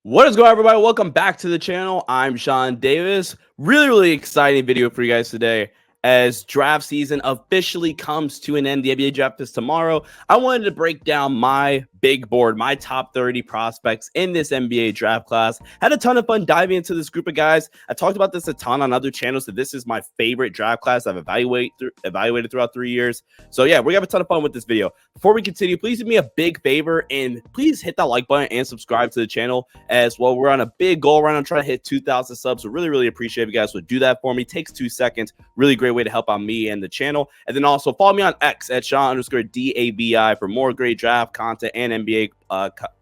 What is going on, everybody? Welcome back to the channel. I'm Sean Davis. Really exciting video for you guys today as draft season officially comes to an end. The NBA draft is tomorrow. I wanted to break down my big board, my top 30 prospects in this NBA draft class. Had a ton of fun diving into this group of guys. I talked about this a ton on other channels, that this is my favorite draft class I've evaluated throughout 3 years. So yeah, we're gonna have a ton of fun with this video. Before we continue, please do me a big favor and please hit that like button and subscribe to the channel as well. We're on a big goal right now, trying to hit 2,000 subs. So really appreciate if you guys would do that for me. It takes 2 seconds. Really great way to help out me and the channel. And then also follow me on X at Sean_DAVI for more great draft content and NBA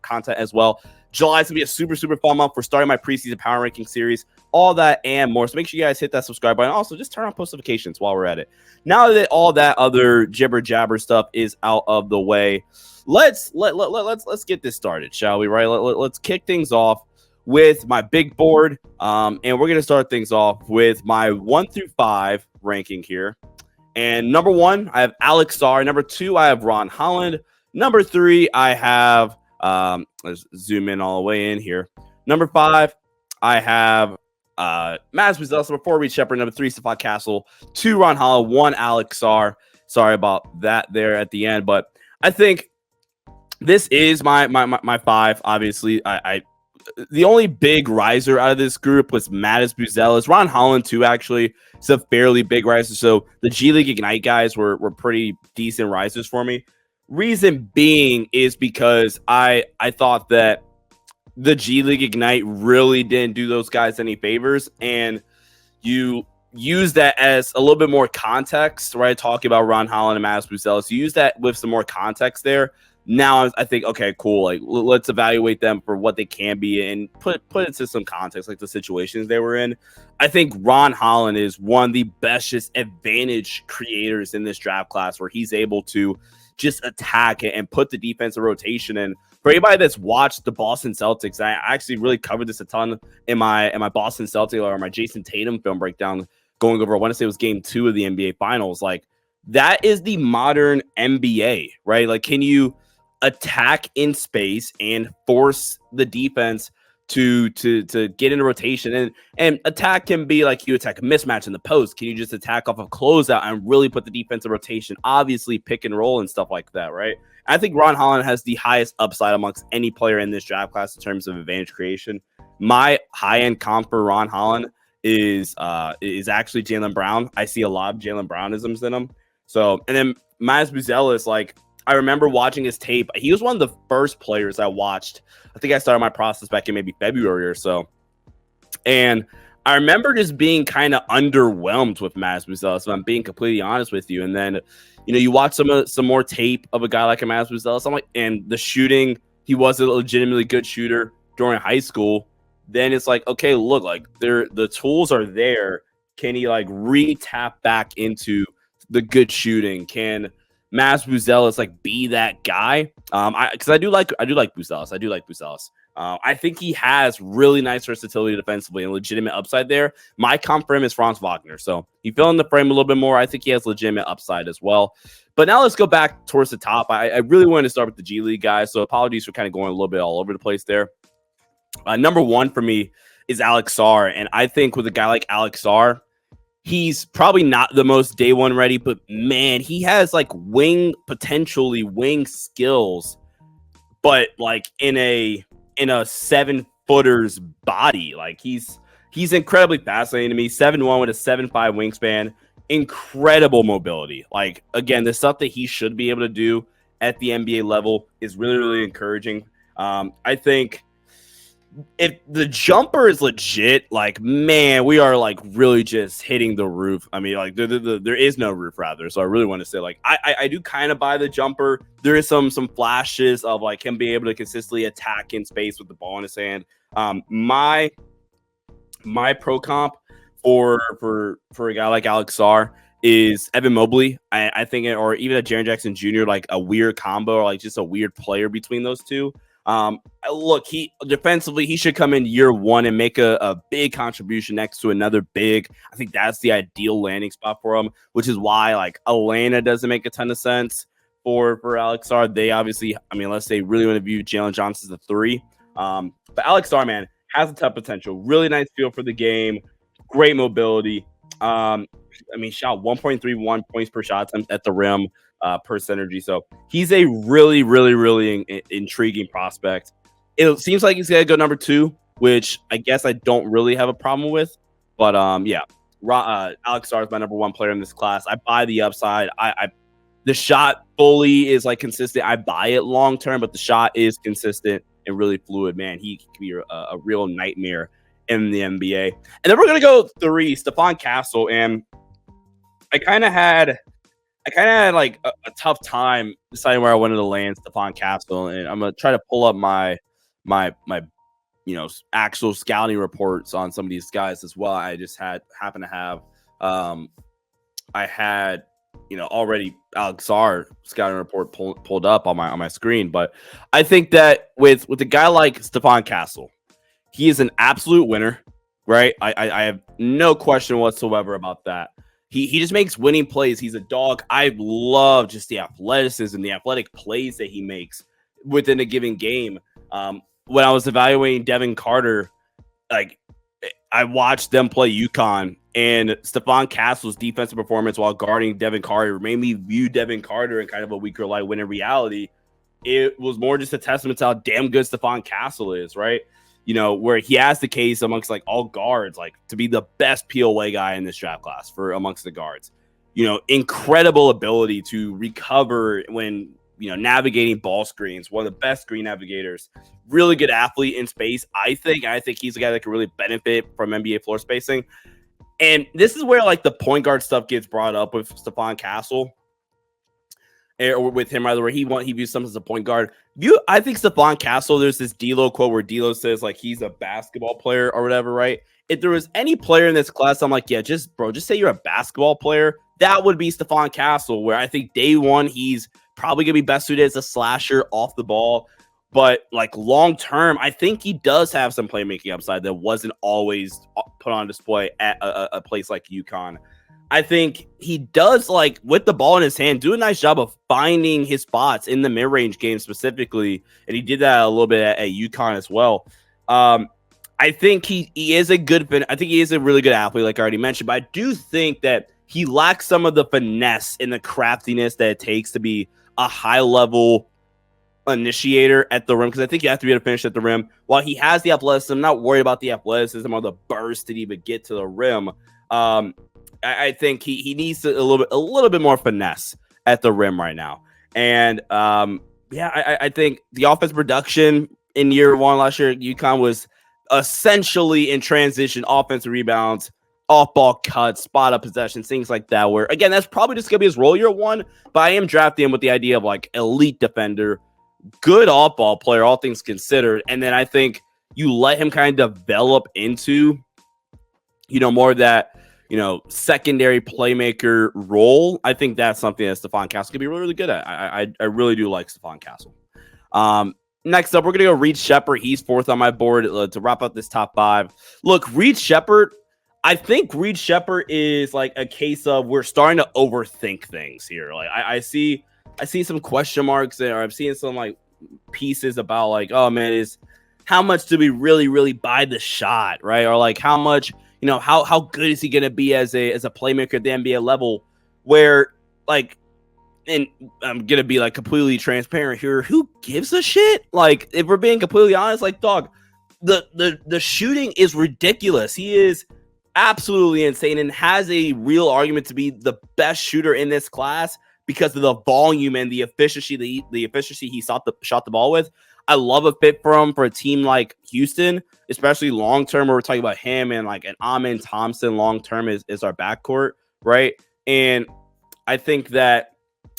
content as well. July is going to be a super fun month. We're starting my preseason power ranking series, all that and more. So make sure you guys hit that subscribe button. Also, just turn on post notifications while we're at it. Now that all that other jibber jabber stuff is out of the way, let's get this started, shall we? Right? Let's kick things off with my big board, and we're gonna start things off with my 1 through 5 ranking here. And number 1, I have Alex Sarr. Number 2, I have Ron Holland. Number 3, I have let's zoom in all the way in here. Number 5, I have Maz Buzelis. Number 4, Reed Shepard. Number 3, Stefan Castle. 2, Ron Holland. 1, Alex Sarr. Sorry about that there at the end, but I think this is my 5. Obviously, the only big riser out of this group was Maz Buzelis. Ron Holland too, actually. It's a fairly big riser. So the G League Ignite guys were pretty decent risers for me. Reason being is because I thought that the G League Ignite really didn't do those guys any favors, and you use that as a little bit more context, right? Talking about Ron Holland and Maz Buzelis, you use that with some more context there. Now I think, okay, cool. Like, let's evaluate them for what they can be and put into some context, like the situations they were in. I think Ron Holland is one of the best just advantage creators in this draft class, where he's able to just attack it and put the defensive rotation in. For anybody that's watched the Boston Celtics, I actually really covered this a ton in my Boston Celtics or my Jason Tatum film breakdown, going over, I want to say it was game 2 of the NBA Finals. Like, that is the modern NBA, right? Like, can you attack in space and force the defense to get into rotation? And attack can be like, you attack a mismatch in the post. Can you just attack off of closeout and really put the defensive rotation? Obviously, pick and roll and stuff like that, right? I think Ron Holland has the highest upside amongst any player in this draft class in terms of advantage creation. My high-end comp for Ron Holland is actually Jaylen Brown. I see a lot of Jaylen Brownisms in him. So, and then Maz Buzelis, like, I remember watching his tape. He was one of the first players I watched. I think I started my process back in maybe February or so. And I remember just being kind of underwhelmed with Maz Buzelis, if I'm being completely honest with you. And then, you watch some more tape of a guy like a Maz Buzelis. I'm like, and the shooting, he was a legitimately good shooter during high school. Then it's like, okay, look, like, the tools are there. Can he like re-tap back into the good shooting? Can Maz Buzelis like be that guy? Because I do like Buzelis. I think he has really nice versatility defensively and legitimate upside there. My comp for him is Franz Wagner. So he fell in the frame a little bit more. I think he has legitimate upside as well. But now let's go back towards the top. I really wanted to start with the G League guys. So apologies for kind of going a little bit all over the place there. Number 1 for me is Alex Sarr. And I think with a guy like Alex Sarr, he's probably not the most day one ready, but man, he has like potentially wing skills, but like in a 7-footer's body. Like, he's incredibly fascinating to me. 7'1" with a 7'5" wingspan, incredible mobility. Like, again, the stuff that he should be able to do at the NBA level is really encouraging. I think if the jumper is legit, like, man, we are like really just hitting the roof. I mean, like, there is no roof, rather. So I really want to say, like, I do kind of buy the jumper. There is some flashes of like him being able to consistently attack in space with the ball in his hand. My pro comp for a guy like Alex Sarr is Evan Mobley. I think, or even a Jaren Jackson Jr., like a weird combo, or like just a weird player between those two. Look, he defensively, he should come in year 1 and make a big contribution next to another big. I think that's the ideal landing spot for him, which is why like Atlanta doesn't make a ton of sense for Alex Sarr. They obviously, I mean, unless they really want to view Jalen Johnson as a 3, But Alex Starman has a ton of potential. Really nice feel for the game. Great mobility. Shot 1.31 points per shot at the rim per synergy. So he's a really, really, really intriguing prospect. It seems like he's going to go number 2, which I guess I don't really have a problem with. But Alex Starr is my number 1 player in this class. I buy the upside. The shot fully is like consistent. I buy it long term, but the shot is consistent and really fluid. Man, he can be a real nightmare in the NBA. And then we're gonna go 3, Stefan Castle, and I kind of had like a tough time deciding where I wanted to land Stefan Castle, and I'm gonna try to pull up my actual scouting reports on some of these guys as well. I just happen to have I had already Alex Sarr scouting report pulled up on my screen, but I think that with a guy like Stefan Castle, he is an absolute winner, right? I have no question whatsoever about that. He just makes winning plays. He's a dog. I love just the athleticism, the athletic plays that he makes within a given game. When I was evaluating Devin Carter, like I watched them play UConn, and Stefan Castle's defensive performance while guarding Devin Carter made me view Devin Carter in kind of a weaker light, when in reality, it was more just a testament to how damn good Stefan Castle is, right? Where he has the case amongst like all guards, like to be the best POA guy in this draft class for amongst the guards. Incredible ability to recover when, navigating ball screens, one of the best screen navigators, really good athlete in space. I think he's a guy that can really benefit from NBA floor spacing. And this is where like the point guard stuff gets brought up with Stefan Castle, or with him rather, where he views himself as a point guard. I think Stefan Castle, there's this D'Lo quote where D'Lo says like he's a basketball player or whatever, right? If there was any player in this class, I'm like, yeah, just say you're a basketball player. That would be Stefan Castle, where I think day one, he's probably going to be best suited as a slasher off the ball. But like long term, I think he does have some playmaking upside that wasn't always put on display at a place like UConn. I think he does, like with the ball in his hand, do a nice job of finding his spots in the mid-range game specifically. And he did that a little bit at UConn as well. I think he is a good fit. I think he is a really good athlete, like I already mentioned. But I do think that he lacks some of the finesse and the craftiness that it takes to be a high-level initiator at the rim, because I think you have to be able to finish at the rim. While he has the athleticism, I'm not worried about the athleticism or the burst to even get to the rim. I think he needs a little bit more finesse at the rim right now. And I think the offensive production in year 1 last year at UConn was essentially in transition, offensive rebounds, off-ball cuts, spot-up possessions, things like that, where, again, that's probably just going to be his role year 1, but I am drafting him with the idea of, like, elite defender, good off-ball player, all things considered, and then I think you let him kind of develop into, more of that, secondary playmaker role. I think that's something that Stefan Castle could be really, really good at. I really do like Stefan Castle. Next up, we're going to go Reed Sheppard. He's 4th on my board to wrap up this top 5. Look, Reed Sheppard, I think Reed Sheppard is like a case of we're starting to overthink things here. Like I see some question marks there. I've seen some like pieces about like, oh man, is how much do we really, really buy the shot, right? Or like how much, how good is he going to be as a playmaker at the NBA level? Where like, and I'm going to be like completely transparent here. Who gives a shit? Like if we're being completely honest, like dog, the shooting is ridiculous. He is absolutely insane and has a real argument to be the best shooter in this class because of the volume and the efficiency he shot the ball with. I love a fit for a team like Houston, especially long term, where we're talking about him and like an Amen Thompson long term is our backcourt, right? And I think that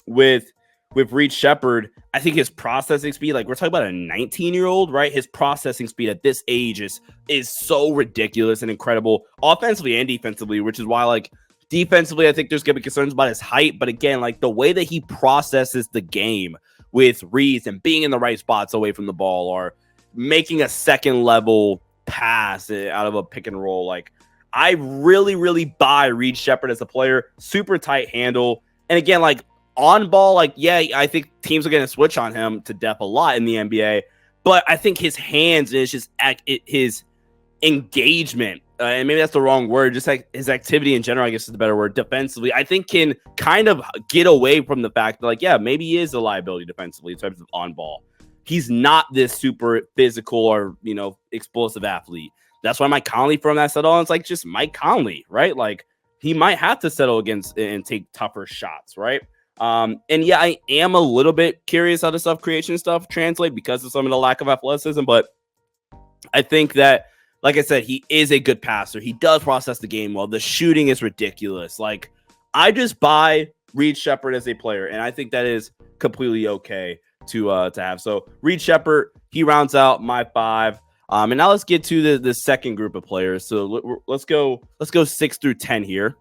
with Reed Sheppard, I think his processing speed, like we're talking about a 19-year-old, right? His processing speed at this age is so ridiculous and incredible, offensively and defensively, which is why like defensively, I think there's gonna be concerns about his height. But again, like the way that he processes the game with reads and being in the right spots away from the ball or making a second level pass out of a pick and roll, like I really, really buy Reed Sheppard as a player. Super tight handle, and again, like on ball, like, yeah, I think teams are going to switch on him to death a lot in the NBA, but I think his hands and it's just his engagement, and maybe that's the wrong word, just like his activity in general, I guess is the better word, defensively, I think can kind of get away from the fact that, like, yeah, maybe he is a liability defensively in terms of on ball. He's not this super physical or, explosive athlete. That's why Mike Conley from that settle on, it's like just Mike Conley, right? Like, he might have to settle against and take tougher shots, right? And yeah, I am a little bit curious how the stuff creation stuff translate because of some of the lack of athleticism, but I think that, like I said, he is a good passer. He does process the game well. The shooting is ridiculous. Like, I just buy Reed Sheppard as a player, and I think that is completely okay to have. So Reed Sheppard, he rounds out my 5. And now let's get to the second group of players. So let's go 6 through 10 here,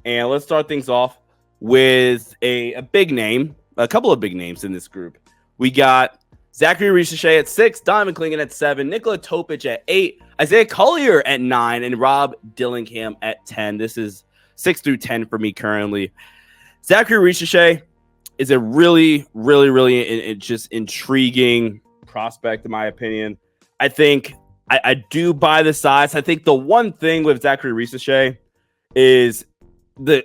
and let's start things off with a big name, a couple of big names in this group. We got Zachary Reid at 6, Dion Kingan at 7, Nikola Jokic at 8, Isaiah Collier at 9, and Rob Dillingham at 10. This is 6 through 10 for me currently. Zachary Reid is a really, really, really just intriguing prospect, in my opinion. I think I do buy the size. I think the one thing with Zachary Reid is the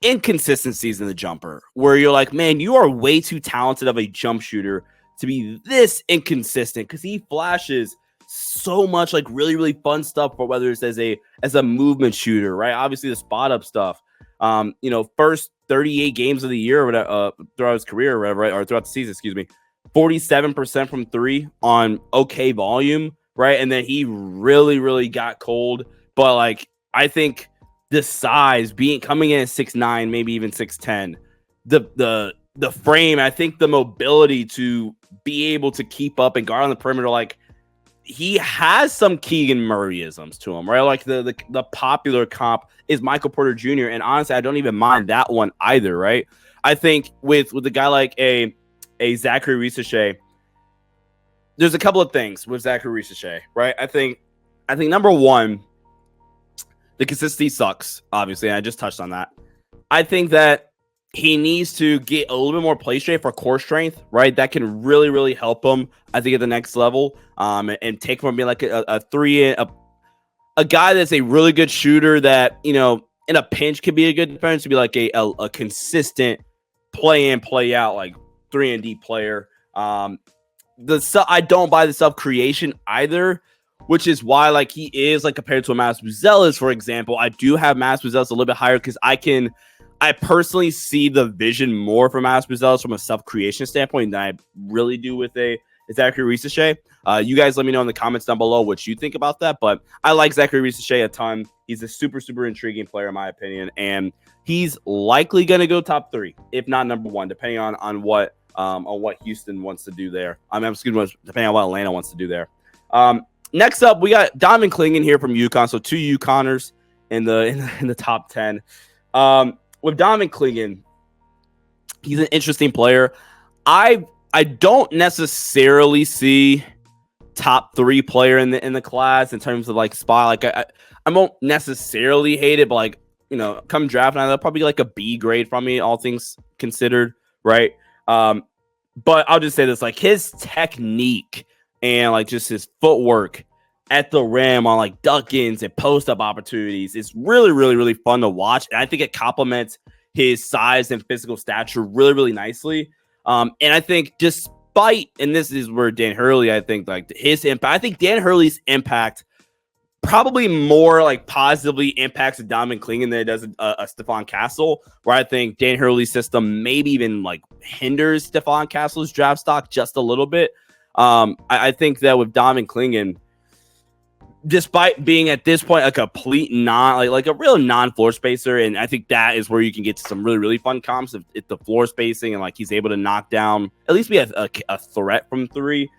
inconsistencies in the jumper, where you're like, man, you are way too talented of a jump shooter to be this inconsistent, because he flashes so much like really, really fun stuff, for whether it's as a movement shooter, right? Obviously the spot up stuff. First 38 games of the year or whatever, throughout his career or whatever, right? Or throughout the season, 47% from 3 on okay volume, right? And then he really, really got cold. But like, I think the size coming in at 6'9", maybe even 6'10", the frame, I think the mobility to be able to keep up and guard on the perimeter, like, he has some Keegan Murray-isms to him, right? Like the popular comp is Michael Porter Jr. And honestly, I don't even mind that one either, right? I think with a guy like a Zachary Reid, there's a couple of things with Zachary Reid, right? I think number one, the consistency sucks, obviously, and I just touched on that. I think that he needs to get a little bit more play straight for core strength, right? That can really, really help him, I think, at the next level, and take from being like a guy that's a really good shooter that, in a pinch could be a good defense, to be like a consistent play in, play out, like 3-and-D player. I don't buy the self-creation either, which is why, like, he is, like, compared to a Matas Buzelis, for example. I do have Matas Buzelis a little bit higher because I personally see the vision more from Matas Buzelis from a self-creation standpoint than I really do with a Zachary Reid. You guys let me know in the comments down below what you think about that, but I like Zachary Reid a ton. He's a super, super intriguing player, in my opinion, and he's likely going to go top 3, if not number 1, depending on what Houston wants to do there. Depending on what Atlanta wants to do there. Next up, we got Dion Kingan here from UConn, so 2 UConners in the top 10. With Dion Kingan, he's an interesting player. I don't necessarily see top 3 player in the class in terms of like spot. Like I won't necessarily hate it, but like, come draft night, that'll probably be like a B grade from me, all things considered, right? But I'll just say this, like, his technique and like just his footwork at the rim on like duck-ins and post-up opportunities is really, really, really fun to watch. And I think it complements his size and physical stature really, really nicely. And I think despite, and this is where Dan Hurley, I think, like, his impact, I think Dan Hurley's impact probably more like positively impacts Dion Kingan than it does a Stefan Castle, where I think Dan Hurley's system maybe even like hinders Stefan Castle's draft stock just a little bit. I think that with Dion Kingan, despite being at this point a complete like a real non-floor spacer, and I think that is where you can get to some really, really fun comps if the floor spacing and like he's able to knock down, at least be a threat from 3.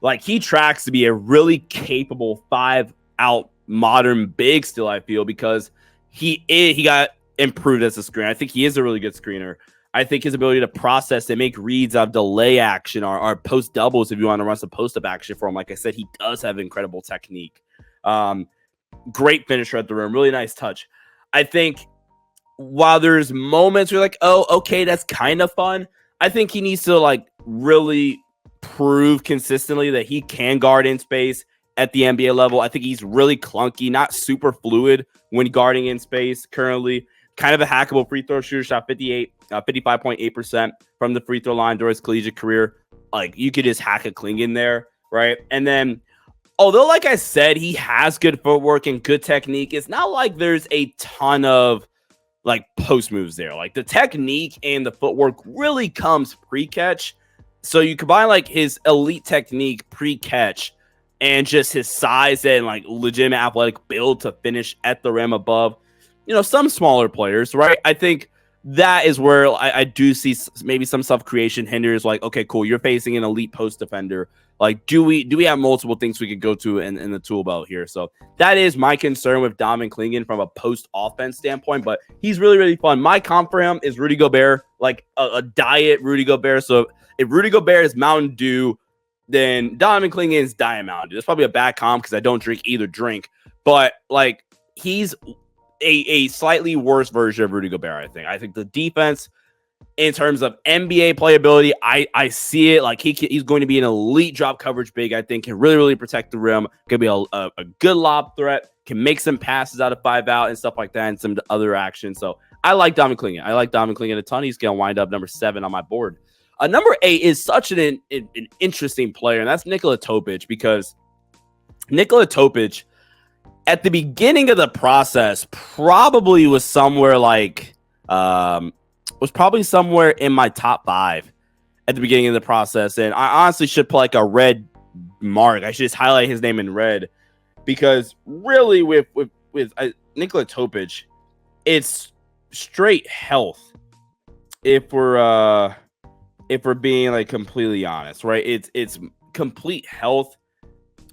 Like, he tracks to be a really capable 5-out modern big still, I feel, because he got improved as a screener. I think he is a really good screener. I think his ability to process and make reads out of delay action or post doubles, if you want to run some post-up action for him, like I said, he does have incredible technique. Great finisher at the rim, really nice touch. I think while there's moments where you're like, oh, okay, that's kind of fun, I think he needs to like really prove consistently that he can guard in space at the NBA level. I think he's really clunky, not super fluid when guarding in space currently. Kind of a hackable free throw shooter, shot 55.8% from the free throw line during his collegiate career. Like, you could just hack a Kingan there, right? And then, although, like I said, he has good footwork and good technique, it's not like there's a ton of like post moves there. Like, the technique and the footwork really comes pre-catch. So you combine like his elite technique pre-catch and just his size and like legitimate athletic build to finish at the rim above, some smaller players, right? I think that is where I do see maybe some self-creation hinders. Like, okay, cool, you're facing an elite post defender. Like, do we have multiple things we could go to in the tool belt here? So that is my concern with Donte Connect from a post offense standpoint. But he's really, really fun. My comp for him is Rudy Gobert, like a diet Rudy Gobert. So if Rudy Gobert is Mountain Dew, then Donte Connect is Diet Mountain Dew. It's probably a bad comp because I don't drink either drink. But like, he's a slightly worse version of Rudy Gobert, I think. I think the defense, in terms of NBA playability, I see it. Like, he's going to be an elite drop coverage big, I think. Can really, really protect the rim. Can be a good lob threat. Can make some passes out of 5 out and stuff like that, and some other action. So I like Donte Connect. I like Donte Connect a ton. He's going to wind up number 7 on my board. Number 8 is such an interesting player, and that's Nikola Jokic, because Nikola Jokic, at the beginning of the process, probably was somewhere like was probably somewhere in my top 5 at the beginning of the process. And I honestly should put like a red mark. I should just highlight his name in red, because really with Nikola Jokic, it's straight health. If we're being like completely honest, right? It's complete health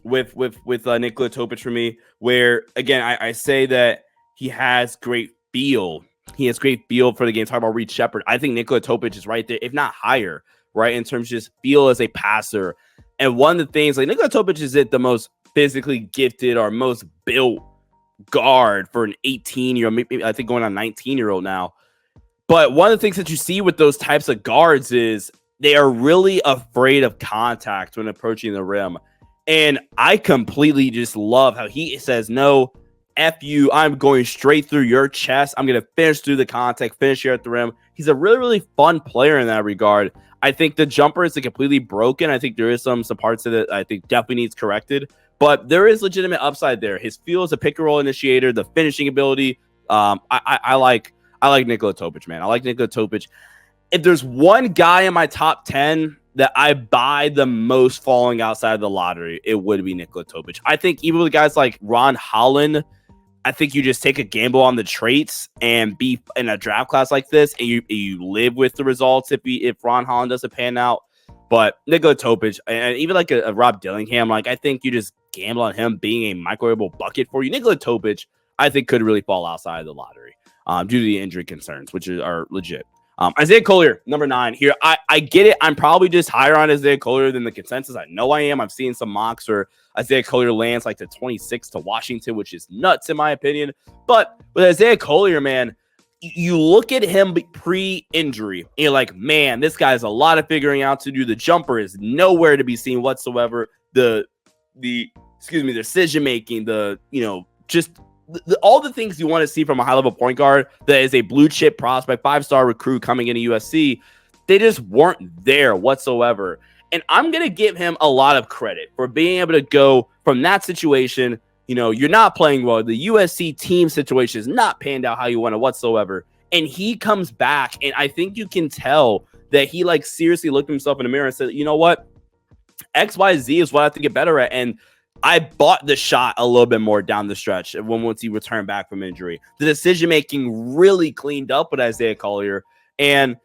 with Nikola Jokic for me, where again I say that he has great feel. He has great feel for the game. Talk about Reed Shepherd. I think Nikola Jokic is right there, if not higher, right, in terms of just feel as a passer. And one of the things, like, Nikola Jokic is the most physically gifted or most built guard for an 18-year-old, maybe I think going on 19-year-old now. But one of the things that you see with those types of guards is they are really afraid of contact when approaching the rim. And I completely just love how he says, no, F you, I'm going straight through your chest. I'm going to finish through the contact, finish here at the rim. He's a really, really fun player in that regard. I think the jumper is completely broken. I think there is some parts of it I think definitely needs corrected. But there is legitimate upside there. His feel as a pick-and-roll initiator, the finishing ability. I like Nikola Jokic, man. I like Nikola Jokic. If there's one guy in my top 10 that I buy the most falling outside of the lottery, it would be Nikola Jokic. I think even with guys like Ron Holland, I think you just take a gamble on the traits and be in a draft class like this, and you live with the results if Ron Holland doesn't pan out. But Nikola Jokic, and even like a Rob Dillingham, like, I think you just gamble on him being a microwavable bucket for you. Nikola Jokic, I think, could really fall outside of the lottery due to the injury concerns, which are legit. Isaiah Collier, number 9 here. I get it. I'm probably just higher on Isaiah Collier than the consensus. I know I am. I've seen some mocks where Isaiah Collier lands like to 26 to Washington, which is nuts in my opinion. But with Isaiah Collier, man, you look at him pre-injury, and you're like, man, this guy's a lot of figuring out to do. The jumper is nowhere to be seen whatsoever. The decision making, just all the things you want to see from a high-level point guard that is a blue-chip prospect, 5-star recruit coming into USC, they just weren't there whatsoever. And I'm going to give him a lot of credit for being able to go from that situation. You're not playing well. The USC team situation is not panned out how you want it whatsoever. And he comes back, and I think you can tell that he, like, seriously looked himself in the mirror and said, you know what? XYZ is what I have to get better at. And I bought the shot a little bit more down the stretch once he returned back from injury. The decision-making really cleaned up with Isaiah Collier. And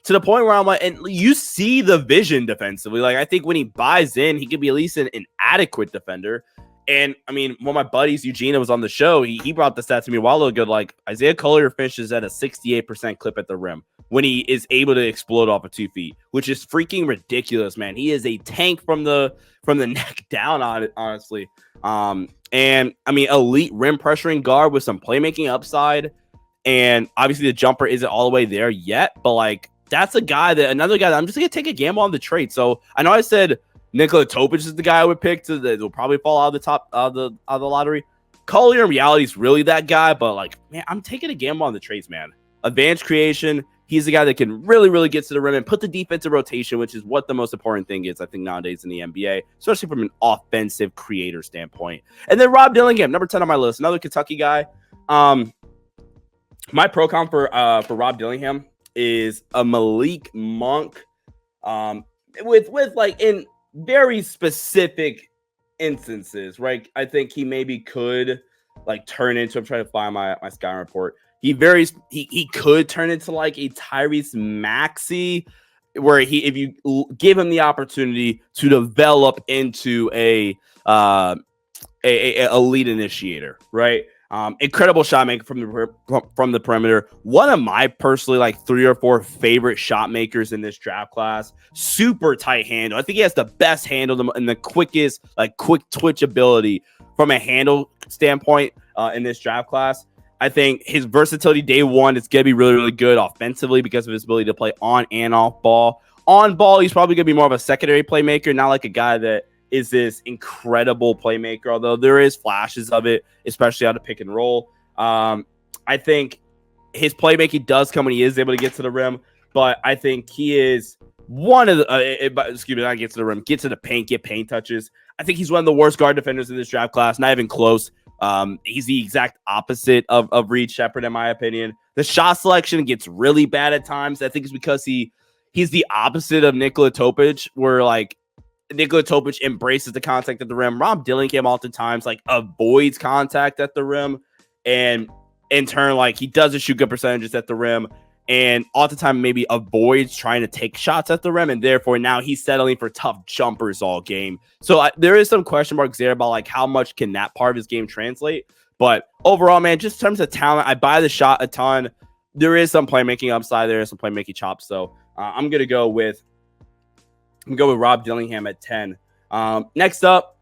to the point where I'm like, and you see the vision defensively. Like, I think when he buys in, he could be at least an adequate defender. And, I mean, one of my buddies, Eugene, was on the show. He brought the stat to me a while ago. Like, Isaiah Collier finishes at a 68% clip at the rim when he is able to explode off of 2 feet, which is freaking ridiculous, man. He is a tank from the neck down on it, honestly. And, I mean, elite rim pressuring guard with some playmaking upside. And, obviously, the jumper isn't all the way there yet. But, like, that's another guy that I'm just going to take a gamble on the trade. So, I know I said Nikola Jokic is the guy I would pick that will probably fall out of the top of the lottery. Collier in reality is really that guy, but like, man, I'm taking a gamble on the trades, man. Advanced creation. He's the guy that can really, really get to the rim and put the defensive rotation, which is what the most important thing is, I think, nowadays in the NBA, especially from an offensive creator standpoint. And then Rob Dillingham, number 10 on my list, another Kentucky guy. My pro comp for Rob Dillingham is a Malik Monk, with like in very specific instances, right? I think he maybe could like turn into. I'm trying to find my Sky report. He could turn into like a Tyrese Maxey, where if you give him the opportunity to develop into a elite initiator, right? Incredible shot maker from the perimeter. One of my personally like 3 or 4 favorite shot makers in this draft class. Super tight handle. I think he has the best handle and the quickest like quick twitch ability from a handle standpoint in this draft class. I think his versatility day one is going to be really, really good offensively because of his ability to play on and off ball. On ball, he's probably going to be more of a secondary playmaker, not like a guy that is this incredible playmaker, although there is flashes of it, especially out of pick and roll. I think his playmaking does come when he is able to get to the rim, but I think he is one of the not get to the rim, get to the paint, get paint touches. I think he's one of the worst guard defenders in this draft class, not even close. He's the exact opposite of Reed Shepherd, in my opinion. The shot selection gets really bad at times. I think it's because he's the opposite of Nikola Jokic, where like Nikola Jokic embraces the contact at the rim. Rob Dillingham oftentimes like avoids contact at the rim, and in turn, like he doesn't shoot good percentages at the rim, and oftentimes maybe avoids trying to take shots at the rim, and therefore now he's settling for tough jumpers all game. So there is some question marks there about like how much can that part of his game translate. But overall, man, just in terms of talent, I buy the shot a ton. There is some playmaking upside there, some playmaking chops. So I'm gonna go with Rob Dillingham at 10. Next up,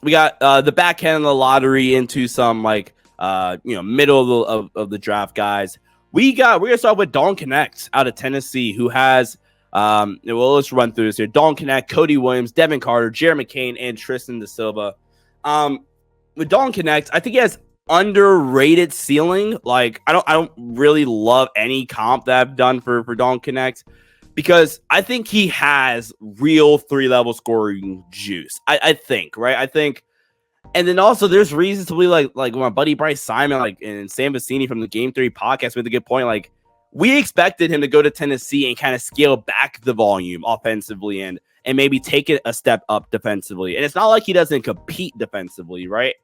we got the back end of the lottery into some like middle of the draft guys. We're gonna start with Donte Connect out of Tennessee, who has let's run through this here. Donte Connect, Cody Williams, Devin Carter, Jared McCain, and Tristan Da Silva. With Donte Connect, I think he has underrated ceiling. Like I don't really love any comp that I've done for Donte Connect, because I think he has real 3-level scoring juice. I think, right? I think, and then also there's reasons to believe like my buddy Bryce Simon, like and Sam Vecini from the Game 3 podcast made a good point. Like we expected him to go to Tennessee and kind of scale back the volume offensively and maybe take it a step up defensively. And it's not like he doesn't compete defensively, right?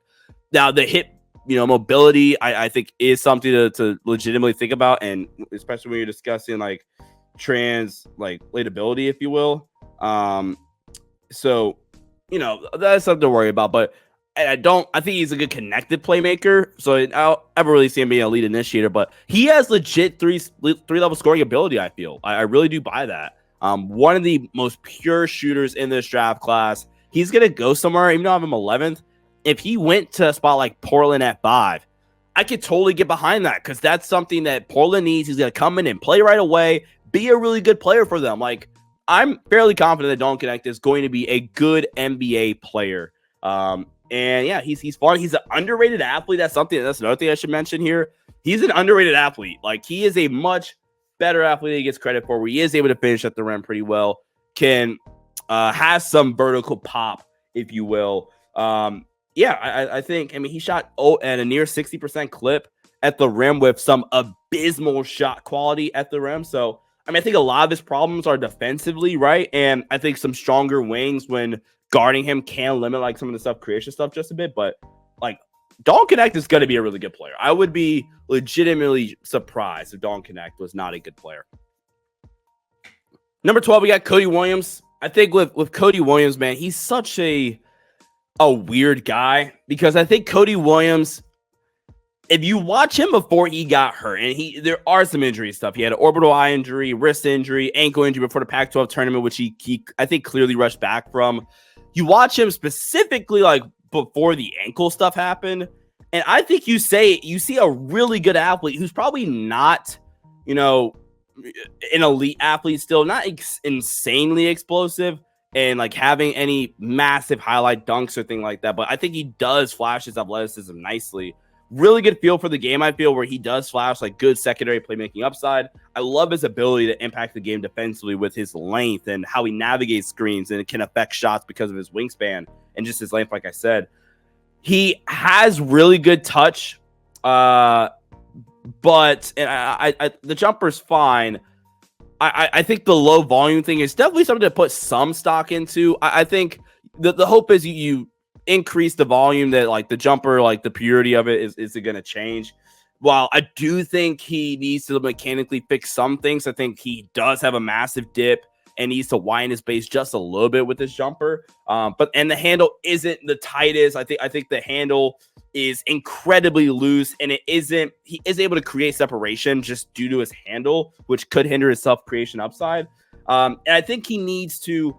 Now the hip, mobility, I think is something to legitimately think about, and especially when you're discussing like translatability, if you will. So that's something to worry about, but I think he's a good connected playmaker, so I don't ever really see him being a lead initiator, but he has legit three-level scoring ability. I feel I really do buy that. One of the most pure shooters in this draft class. He's gonna go somewhere, even though I have him 11th. If he went to a spot like Portland at 5, I could totally get behind that, because that's something that Portland needs. He's gonna come in and play right away, be a really good player for them. Like I'm fairly confident that Donte Connect is going to be a good NBA player. And yeah, he's fun. He's an underrated athlete. That's another thing I should mention here. He's an underrated athlete. Like he is a much better athlete than he gets credit for, where he is able to finish at the rim pretty well. Can has some vertical pop, if you will. I think, he shot at a near 60% clip at the rim with some abysmal shot quality at the rim. So, I think a lot of his problems are defensively, right? And I think some stronger wings when guarding him can limit like some of the creation stuff just a bit. But like Donte Connect is going to be a really good player. I would be legitimately surprised if Donte Connect was not a good player. Number 12, we got Cody Williams. I think with Cody Williams, man, he's such a weird guy, because I think Cody Williams, if you watch him before he got hurt, and there are some injury stuff. He had an orbital eye injury, wrist injury, ankle injury before the Pac-12 tournament, which he I think clearly rushed back from. You watch him specifically like before the ankle stuff happened, and I think you see a really good athlete who's probably not, an elite athlete still, not insanely explosive, and like having any massive highlight dunks or thing like that. But I think he does flash his athleticism nicely. Really good feel for the game, I feel, where he does flash like good secondary playmaking upside. I love his ability to impact the game defensively with his length and how he navigates screens, and it can affect shots because of his wingspan and just his length, like I said. He has really good touch, but the jumper's fine. I think the low volume thing is definitely something to put some stock into. I think the hope is you increase the volume, that like the jumper, like the purity of it is it going to change. While I do think he needs to mechanically fix some things, I think he does have a massive dip and needs to widen his base just a little bit with his jumper. But the handle isn't the tightest. I think the handle is incredibly loose, and he is able to create separation just due to his handle, which could hinder his self-creation upside. And I think he needs to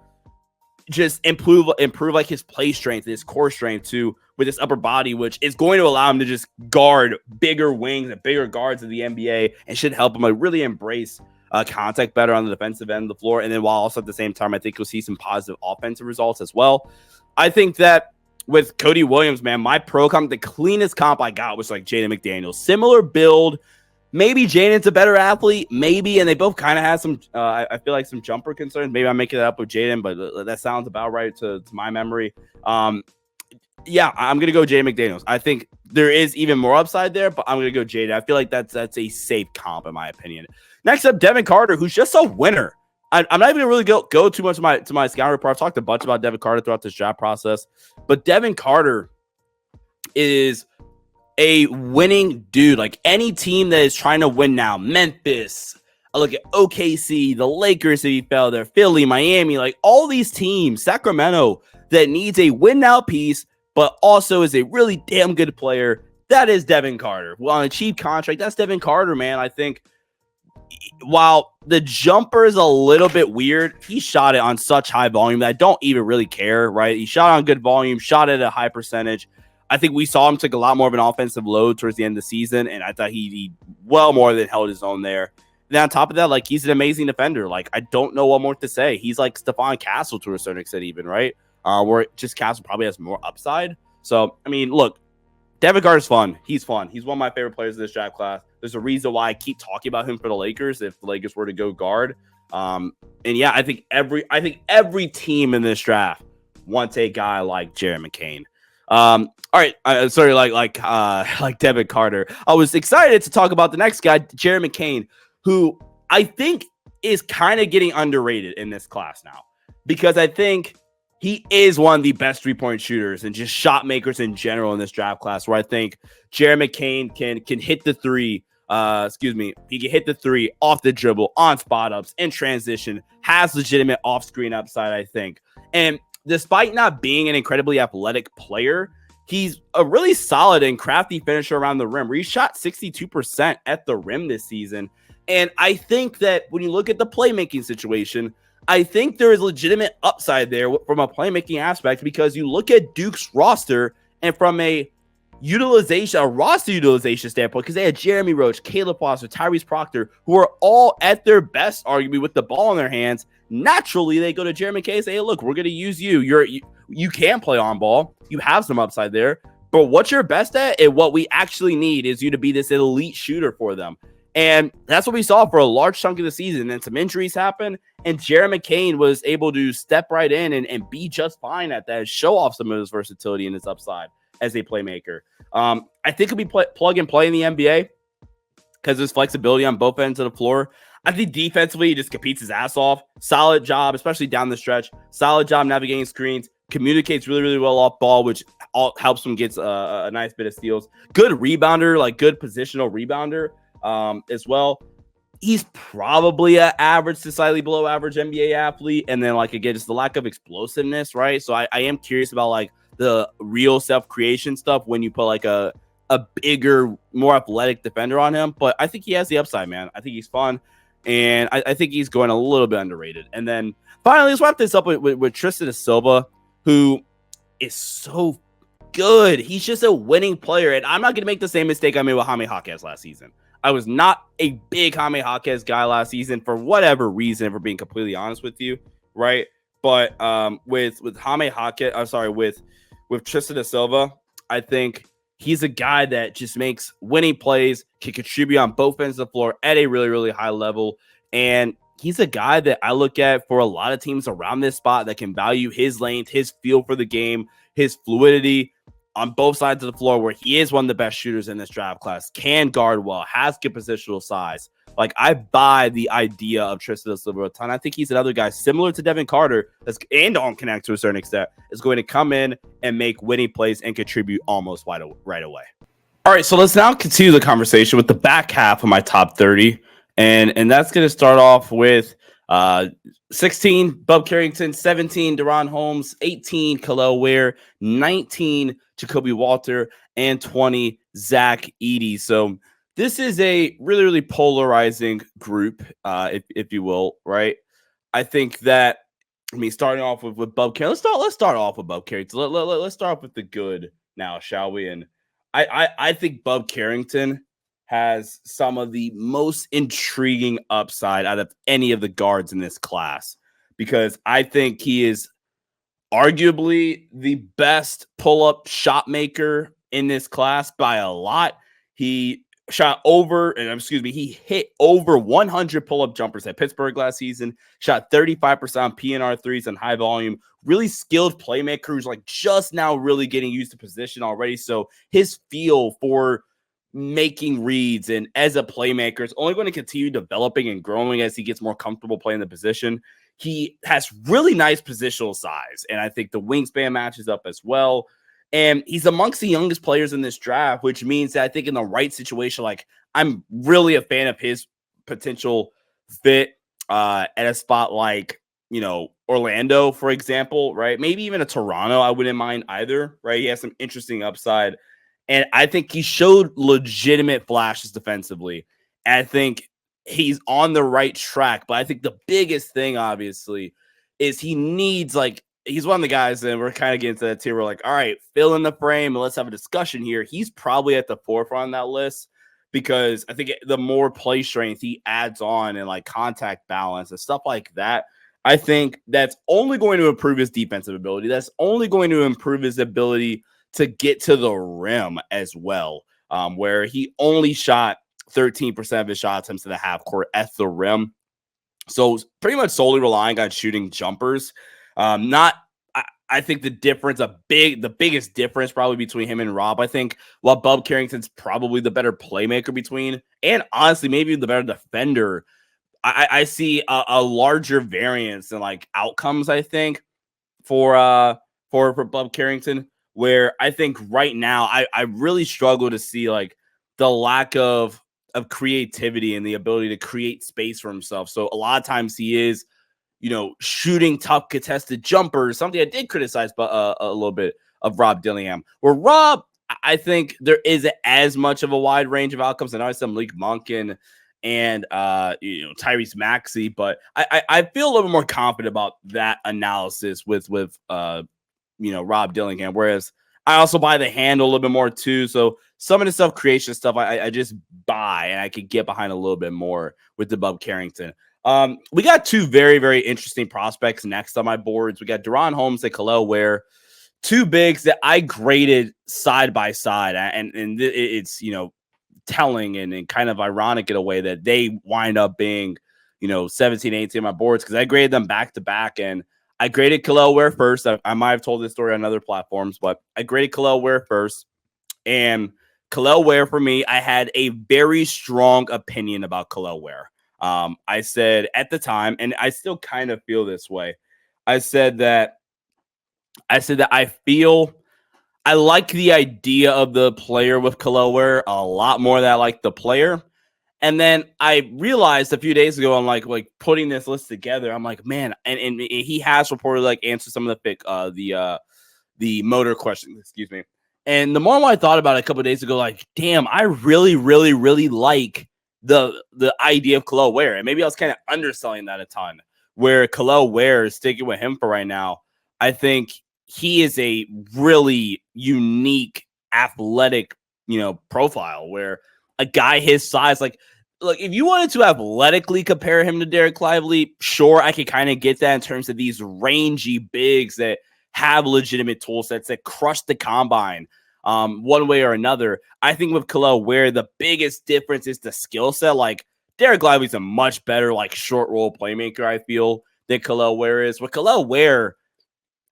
just improve like his play strength, his core strength too, with his upper body, which is going to allow him to just guard bigger wings and bigger guards in the NBA, and should help him like really embrace contact better on the defensive end of the floor. And then while also at the same time, I think you'll see some positive offensive results as well. I think that with Cody Williams, man, my pro comp, the cleanest comp I got was like Jaden McDaniels. Similar build. Maybe Jaden's a better athlete, maybe, and they both kind of have some, I feel like, some jumper concerns. Maybe I'm making it up with Jaden, but that sounds about right to my memory. Yeah, I'm going to go Jaden McDaniels. I think there is even more upside there, but I'm going to go Jaden. I feel like that's a safe comp, in my opinion. Next up, Devin Carter, who's just a winner. I'm not even going to really go too much to my scouting report. I've talked a bunch about Devin Carter throughout this draft process, but Devin Carter is a winning dude. Like any team that is trying to win now, Memphis, I look at OKC, the Lakers, if he fell there, Philly, Miami, like all these teams, Sacramento, that needs a win now piece, but also is a really damn good player. That is Devin Carter. Well, on a cheap contract, that's Devin Carter, man. I think while the jumper is a little bit weird, he shot it on such high volume that I don't even really care, right? He shot on good volume, shot at a high percentage. I think we saw him take a lot more of an offensive load towards the end of the season, and I thought he well more than held his own there. And then on top of that, like, he's an amazing defender. Like, I don't know what more to say. He's like Stefan Castle to a certain extent even, right? Where just Castle probably has more upside. So, I mean, look, Devin Carter's fun. He's fun. He's one of my favorite players in this draft class. There's a reason why I keep talking about him for the Lakers if the Lakers were to go guard. And yeah, I think every team in this draft wants a guy like Jared McCain. All right. Sorry, like Devin Carter. I was excited to talk about the next guy, Jared McCain, who I think is kind of getting underrated in this class now, because I think he is one of the best three-point shooters and just shot makers in general in this draft class, where I think Jared McCain can hit the three. He can hit the three off the dribble, on spot ups, in transition, has legitimate off-screen upside, I think. And despite not being an incredibly athletic player, he's a really solid and crafty finisher around the rim, where he shot 62% at the rim this season. And I think that when you look at the playmaking situation, I think there is legitimate upside there from a playmaking aspect, because you look at Duke's roster, and from a roster utilization standpoint, because they had Jeremy Roach, Caleb Foster, Tyrese Proctor, who are all at their best, arguably, with the ball in their hands. Naturally, they go to Jeremy K and say, hey, look, we're going to use you. You can play on ball. You have some upside there. But what you're best at and what we actually need is you to be this elite shooter for them. And that's what we saw for a large chunk of the season. Then some injuries happened, and Jared McCain was able to step right in and be just fine at that, show off some of his versatility and his upside as a playmaker. I think he'll be plug and play in the NBA because there's flexibility on both ends of the floor. I think defensively, he just competes his ass off. Solid job, especially down the stretch. Solid job navigating screens. Communicates really, really well off ball, which helps him get a nice bit of steals. Good rebounder, like good positional rebounder as well. He's probably an average to slightly below average NBA athlete. And then, like, again, just the lack of explosiveness, right? So I am curious about, like, the real self-creation stuff when you put, like, a bigger, more athletic defender on him. But I think he has the upside, man. I think he's fun. And I think he's going a little bit underrated. And then finally, let's wrap this up with Tristan Silva, who is so good. He's just a winning player. And I'm not going to make the same mistake I made with Jaime Jaquez last season. I was not a big Jaime Jaquez guy last season for whatever reason, for being completely honest with you, right? But with Jaime Hackett, I'm sorry, with Tristan da Silva, I think he's a guy that just makes winning plays, can contribute on both ends of the floor at a really, really high level. And he's a guy that I look at for a lot of teams around this spot that can value his length, his feel for the game, his fluidity on both sides of the floor, where he is one of the best shooters in this draft class, can guard well, has good positional size. Like, I buy the idea of Tristan da Silva a ton. I think he's another guy similar to Devin Carter and Donte Connect to a certain extent is going to come in and make winning plays and contribute almost right away. All right, so let's now continue the conversation with the back half of my top 30. And that's going to start off with 16, Bub Carrington, 17, Deron Holmes, 18, Kel'el Ware, 19, Jacoby Walter, and 20, Zach Edey. So this is a really, really polarizing group, if you will, right? I think that, starting off with Bub Carrington, let's start off with Bub Carrington. Let's start off with the good now, shall we? And I think Bub Carrington has some of the most intriguing upside out of any of the guards in this class, because I think he is arguably the best pull-up shot maker in this class by a lot. He hit over 100 pull-up jumpers at Pittsburgh last season, shot 35% on PNR threes and high volume, really skilled playmaker who's like just now really getting used to position already. So his feel for making reads and as a playmaker is only going to continue developing and growing as he gets more comfortable playing the position. He has really nice positional size, and I think the wingspan matches up as well. And he's amongst the youngest players in this draft, which means that I think in the right situation, like, I'm really a fan of his potential fit at a spot like, Orlando, for example, right? Maybe even a Toronto, I wouldn't mind either, right? He has some interesting upside. And I think he showed legitimate flashes defensively. And I think he's on the right track. But I think the biggest thing, obviously, is he needs, he's one of the guys, and we're kind of getting to that tier. We're like, all right, fill in the frame and let's have a discussion here. He's probably at the forefront on that list because I think the more play strength he adds on and like contact balance and stuff like that, I think that's only going to improve his defensive ability. That's only going to improve his ability to get to the rim as well, where he only shot 13% of his shot attempts to the half court at the rim. So pretty much solely relying on shooting jumpers. I think the biggest difference probably between him and Rob, I think, while Bub Carrington's probably the better playmaker between, and honestly, maybe the better defender, I see a larger variance in like outcomes, I think, for Bub Carrington, where I think right now I really struggle to see like the lack of creativity and the ability to create space for himself. So a lot of times he is, shooting tough contested jumpers, something I did criticize a little bit of Rob Dillingham, where Rob, I think there isn't as much of a wide range of outcomes. I know I said Malik Monk and Tyrese Maxey, but I feel a little bit more confident about that analysis with Rob Dillingham, whereas I also buy the handle a little bit more too. So some of the stuff, creation stuff, I just buy, and I could get behind a little bit more with the Bub Carrington. We got two very, very interesting prospects next on my boards. We got Deron Holmes and Kel'el Ware, two bigs that I graded side by side, and it's telling and kind of ironic in a way that they wind up being 17, 18 on my boards, because I graded them back to back, and I graded Kel'el Ware first. I might have told this story on other platforms, but I graded Kel'el Ware first, and Kel'el Ware, for me, I had a very strong opinion about Kel'el Ware. I said at the time, and I still kind of feel this way, I said that I feel I like the idea of the player with Kel'el Ware a lot more than I like the player. And then I realized a few days ago, I'm like putting this list together, I'm like, man, and he has reportedly answered some of the motor questions, excuse me. And the more I thought about it a couple of days ago, like, damn, I really, really, really like the idea of Kel'el Ware. And maybe I was kind of underselling that a ton, where Kel'el Ware is sticking with him for right now. I think he is a really unique athletic, profile, where a guy his size, like, look, if you wanted to athletically compare him to Derek Lively, sure, I could kind of get that in terms of these rangy bigs that have legitimate tool sets that crush the combine one way or another. I think with Khalil Ware, the biggest difference is the skill set. Like, Derek Lively's a much better, like, short role playmaker, I feel, than Khalil Ware is. With Khalil Ware,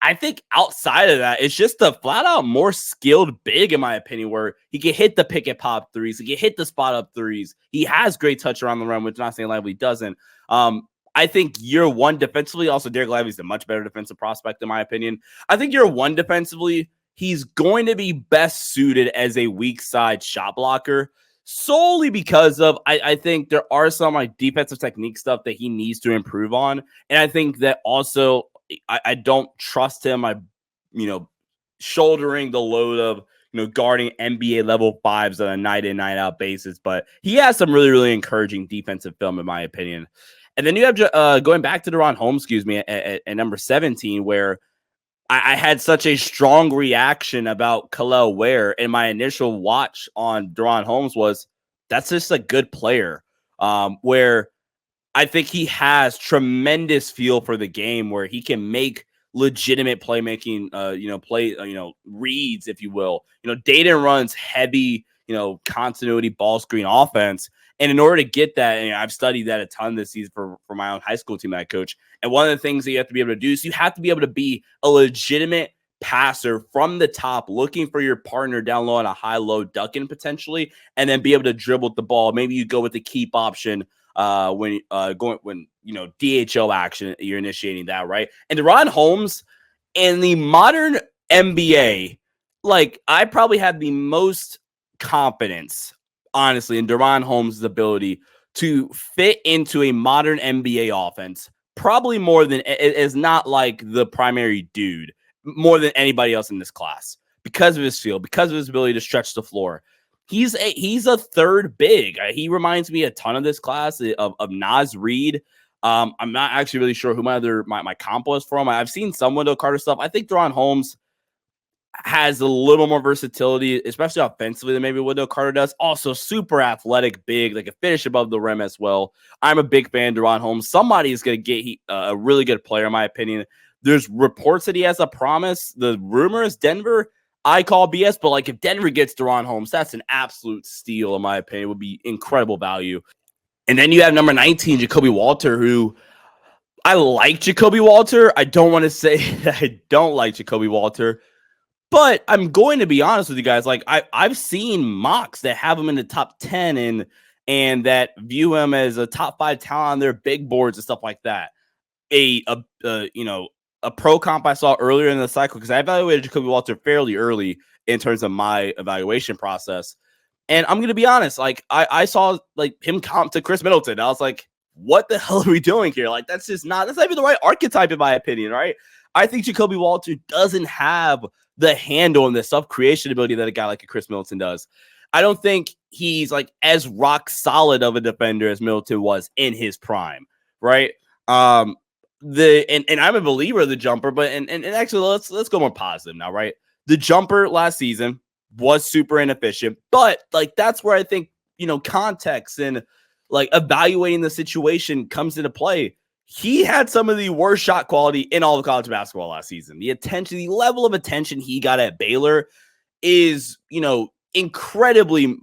I think outside of that, it's just a flat out more skilled big, in my opinion, where he can hit the pick and pop threes. He can hit the spot up threes. He has great touch around the rim, which I'm not saying Lively doesn't. I think year one defensively, also Derek Lively's a much better defensive prospect, in my opinion. I think year one defensively, he's going to be best suited as a weak side shot blocker, solely because of I think there are some like defensive technique stuff that he needs to improve on. And I think that also I don't trust him. Shouldering the load of, guarding NBA level fives on a night in, night out basis. But he has some really, really encouraging defensive film, in my opinion. And then you have going back to DaRon Holmes, at number 17, where I had such a strong reaction about Khalil Ware. And my initial watch on DaRon Holmes was that's just a good player, where I think he has tremendous feel for the game where he can make legitimate playmaking, reads, if you will. Dayton runs heavy, continuity ball screen offense. And in order to get that, and I've studied that a ton this season for my own high school team that I coach. And one of the things that you have to be able to do is you have to be able to be a legitimate passer from the top, looking for your partner down low on a high-low ducking potentially, and then be able to dribble the ball. Maybe you go with the keep option when DHO action, you're initiating that, right? And DaRon Holmes in the modern NBA, like, I probably have the most confidence, honestly, in DaRon Holmes' ability to fit into a modern NBA offense, probably more than it is not like the primary dude, more than anybody else in this class, because of his feel, because of his ability to stretch the floor. He's a third big. He reminds me a ton of this class of Naz Reid. I'm not actually really sure who my comp was from. I've seen some Wendell Carter stuff. I think DaRon Holmes has a little more versatility, especially offensively, than maybe Wendell Carter does. Also, super athletic, big, like a finish above the rim as well. I'm a big fan of DaRon Holmes. Somebody is going to get a really good player, in my opinion. There's reports that he has a promise. The rumor is Denver. I call BS, but like if Denver gets DaRon Holmes, that's an absolute steal, in my opinion. It would be incredible value. And then you have number 19, Jacoby Walter, who I like Jacoby Walter. I don't want to say that I don't like Jacoby Walter, but I'm going to be honest with you guys. Like I've seen mocks that have him in the top 10 and that view him as a top 5 talent on their big boards and stuff like that. A pro comp I saw earlier in the cycle, because I evaluated Jacoby Walter fairly early in terms of my evaluation process. And I'm going to be honest, like I saw like him comp to Chris Middleton. I was like, what the hell are we doing here? Like, that's not even the right archetype, in my opinion, right? I think Jacoby Walter doesn't have the handle and the self-creation ability that a guy like a Chris Middleton does. I don't think he's like as rock solid of a defender as Middleton was in his prime, right? And I'm a believer of the jumper, but and actually let's go more positive now, right? The jumper last season was super inefficient, but like that's where I think context and like evaluating the situation comes into play. He had some of the worst shot quality in all of college basketball last season. The level of attention he got at Baylor is incredibly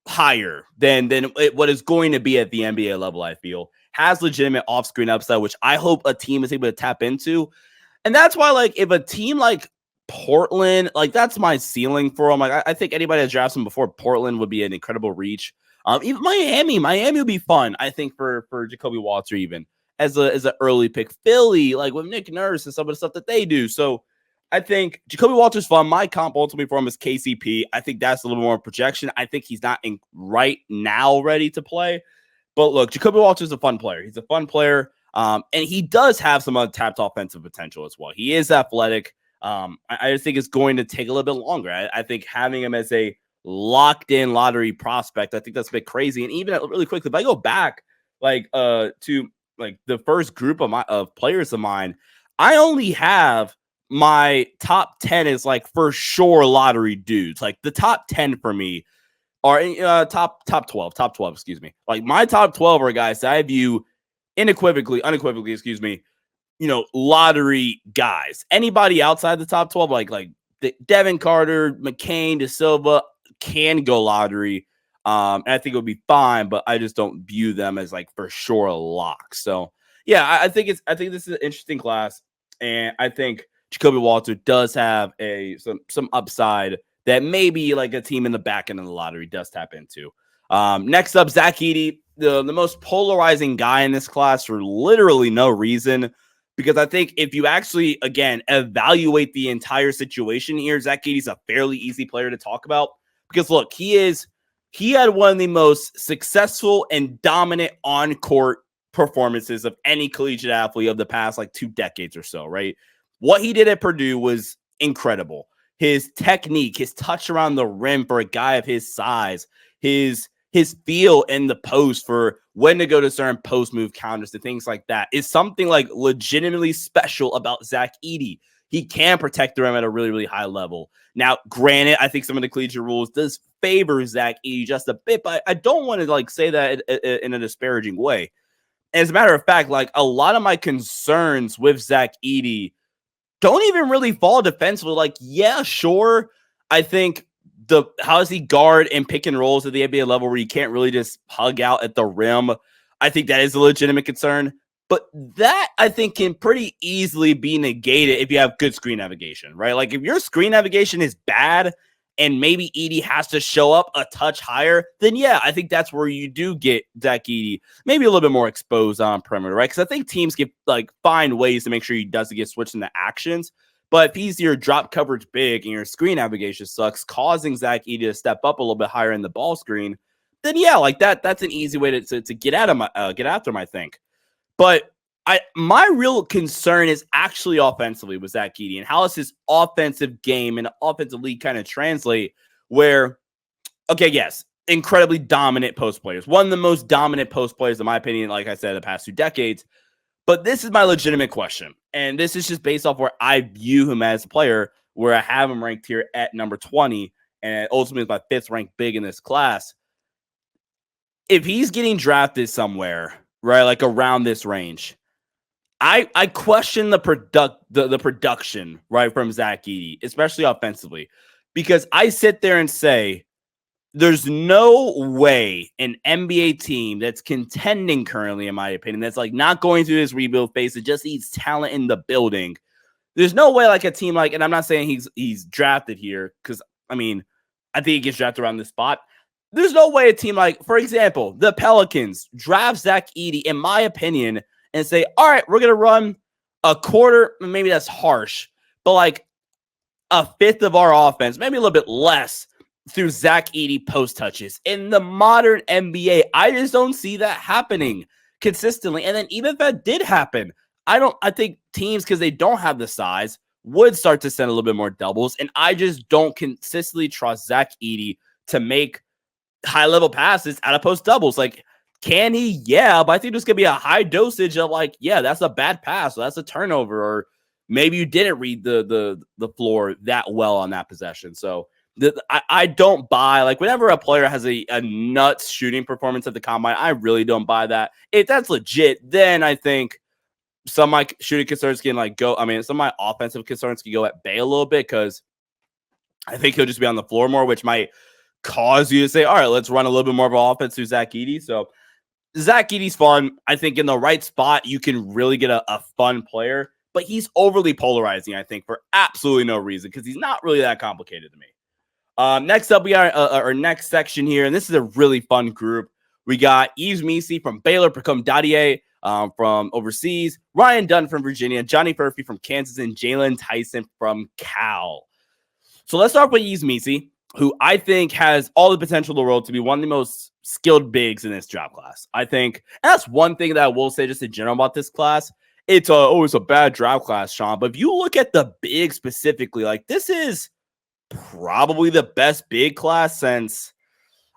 higher than what is going to be at the NBA level. I feel has legitimate off-screen upside, which I hope a team is able to tap into. And that's why, like, if a team like Portland, like, that's my ceiling for them. Like, I think anybody that drafts him before Portland would be an incredible reach. Even Miami would be fun, I think, for Jacoby Walter, even as an early pick. Philly, like with Nick Nurse and some of the stuff that they do. So I think Jacoby Walter's fun. My comp ultimately for him is KCP. I think that's a little more projection. I think he's not right now ready to play. But look, Jacoby Walter's a fun player. He's a fun player. And he does have some untapped offensive potential as well. He is athletic. I just think it's going to take a little bit longer. I think having him as a locked-in lottery prospect, I think that's a bit crazy. And even really quickly, if I go back to like the first group of players of mine, I only have my top 10 is like for sure lottery dudes. Like the top 10 for me, or top 12, excuse me. Like my top 12 are guys that I view unequivocally, excuse me, lottery guys. Anybody outside the top 12, like Devin Carter, McCain, De Silva can go lottery. And I think it would be fine, but I just don't view them as like for sure a lock. So yeah, I think this is an interesting class, and I think Jacoby Walter does have some upside that maybe like a team in the back end of the lottery does tap into. Next up, Zach Edey, the most polarizing guy in this class for literally no reason. Because I think if you actually, again, evaluate the entire situation here, Zach Edey's a fairly easy player to talk about. Because look, he had one of the most successful and dominant on-court performances of any collegiate athlete of the past like 2 decades or so, right? What he did at Purdue was incredible. His technique, his touch around the rim for a guy of his size, his feel in the post for when to go to certain post move counters and things like that is something like legitimately special about Zach Edey. He can protect the rim at a really, really high level. Now, granted, I think some of the collegiate rules does favor Zach Edey just a bit, but I don't want to like say that in a disparaging way. As a matter of fact, like a lot of my concerns with Zach Edey don't even really fall defensively. Like, yeah, sure. I think how does he guard and pick and rolls at the NBA level where you can't really just hug out at the rim? I think that is a legitimate concern. But that, I think, can pretty easily be negated if you have good screen navigation, right? Like, if your screen navigation is bad and maybe Edey has to show up a touch higher, then yeah, I think that's where you do get Zach Edey maybe a little bit more exposed on perimeter, right? Because I think teams can like find ways to make sure he doesn't get switched into actions. But if he's your drop coverage big and your screen navigation sucks, causing Zach Edey to step up a little bit higher in the ball screen, then yeah, like that's an easy way to get after him, I think. But my real concern is actually offensively with Zach Edey and how does his offensive game and offensive league kind of translate where, okay, yes, incredibly dominant post players. One of the most dominant post players, in my opinion, like I said, the past 2 decades. But this is my legitimate question. And this is just based off where I view him as a player, where I have him ranked here at number 20. And ultimately is my 5th ranked big in this class. If he's getting drafted somewhere, right, like around this range, I question the production, right, from Zach Edey, especially offensively. Because I sit there and say, there's no way an NBA team that's contending currently, in my opinion, that's like not going through this rebuild phase, it just needs talent in the building. There's no way like a team like, and I'm not saying he's drafted here because, I mean, I think he gets drafted around this spot. There's no way a team like, for example, the Pelicans draft Zach Edey, in my opinion, and say, all right, we're going to run a quarter, maybe that's harsh, but like a 5th of our offense, maybe a little bit less, through Zach Edey post touches. In the modern NBA, I just don't see that happening consistently. And then even if that did happen, I think teams, because they don't have the size, would start to send a little bit more doubles. And I just don't consistently trust Zach Edey to make high-level passes out of post doubles. Like, can he? Yeah, but I think there's going to be a high dosage of like, yeah, that's a bad pass, or that's a turnover, or maybe you didn't read the floor that well on that possession. So I don't buy, like, whenever a player has a nuts shooting performance at the combine, I really don't buy that. If that's legit, then I think some of my shooting concerns can like go. I mean, some of my offensive concerns can go at bay a little bit because I think he'll just be on the floor more, which might cause you to say, all right, let's run a little bit more of an offense through Zach Edey. So Zach Edey's fun. I think in the right spot, you can really get a fun player, but he's overly polarizing, I think, for absolutely no reason because he's not really that complicated to me. Next up, we got our next section here, and this is a really fun group. We got Yves Missi from Baylor, Pacom Dadier from overseas, Ryan Dunn from Virginia, Johnny Furphy from Kansas, and Jalen Tyson from Cal. So let's start with Yves Missi, who I think has all the potential in the world to be one of the most skilled bigs in this draft class. I think, and that's one thing that I will say just in general about this class. It's always a bad draft class, Sean, but if you look at the big specifically, like this is probably the best big class since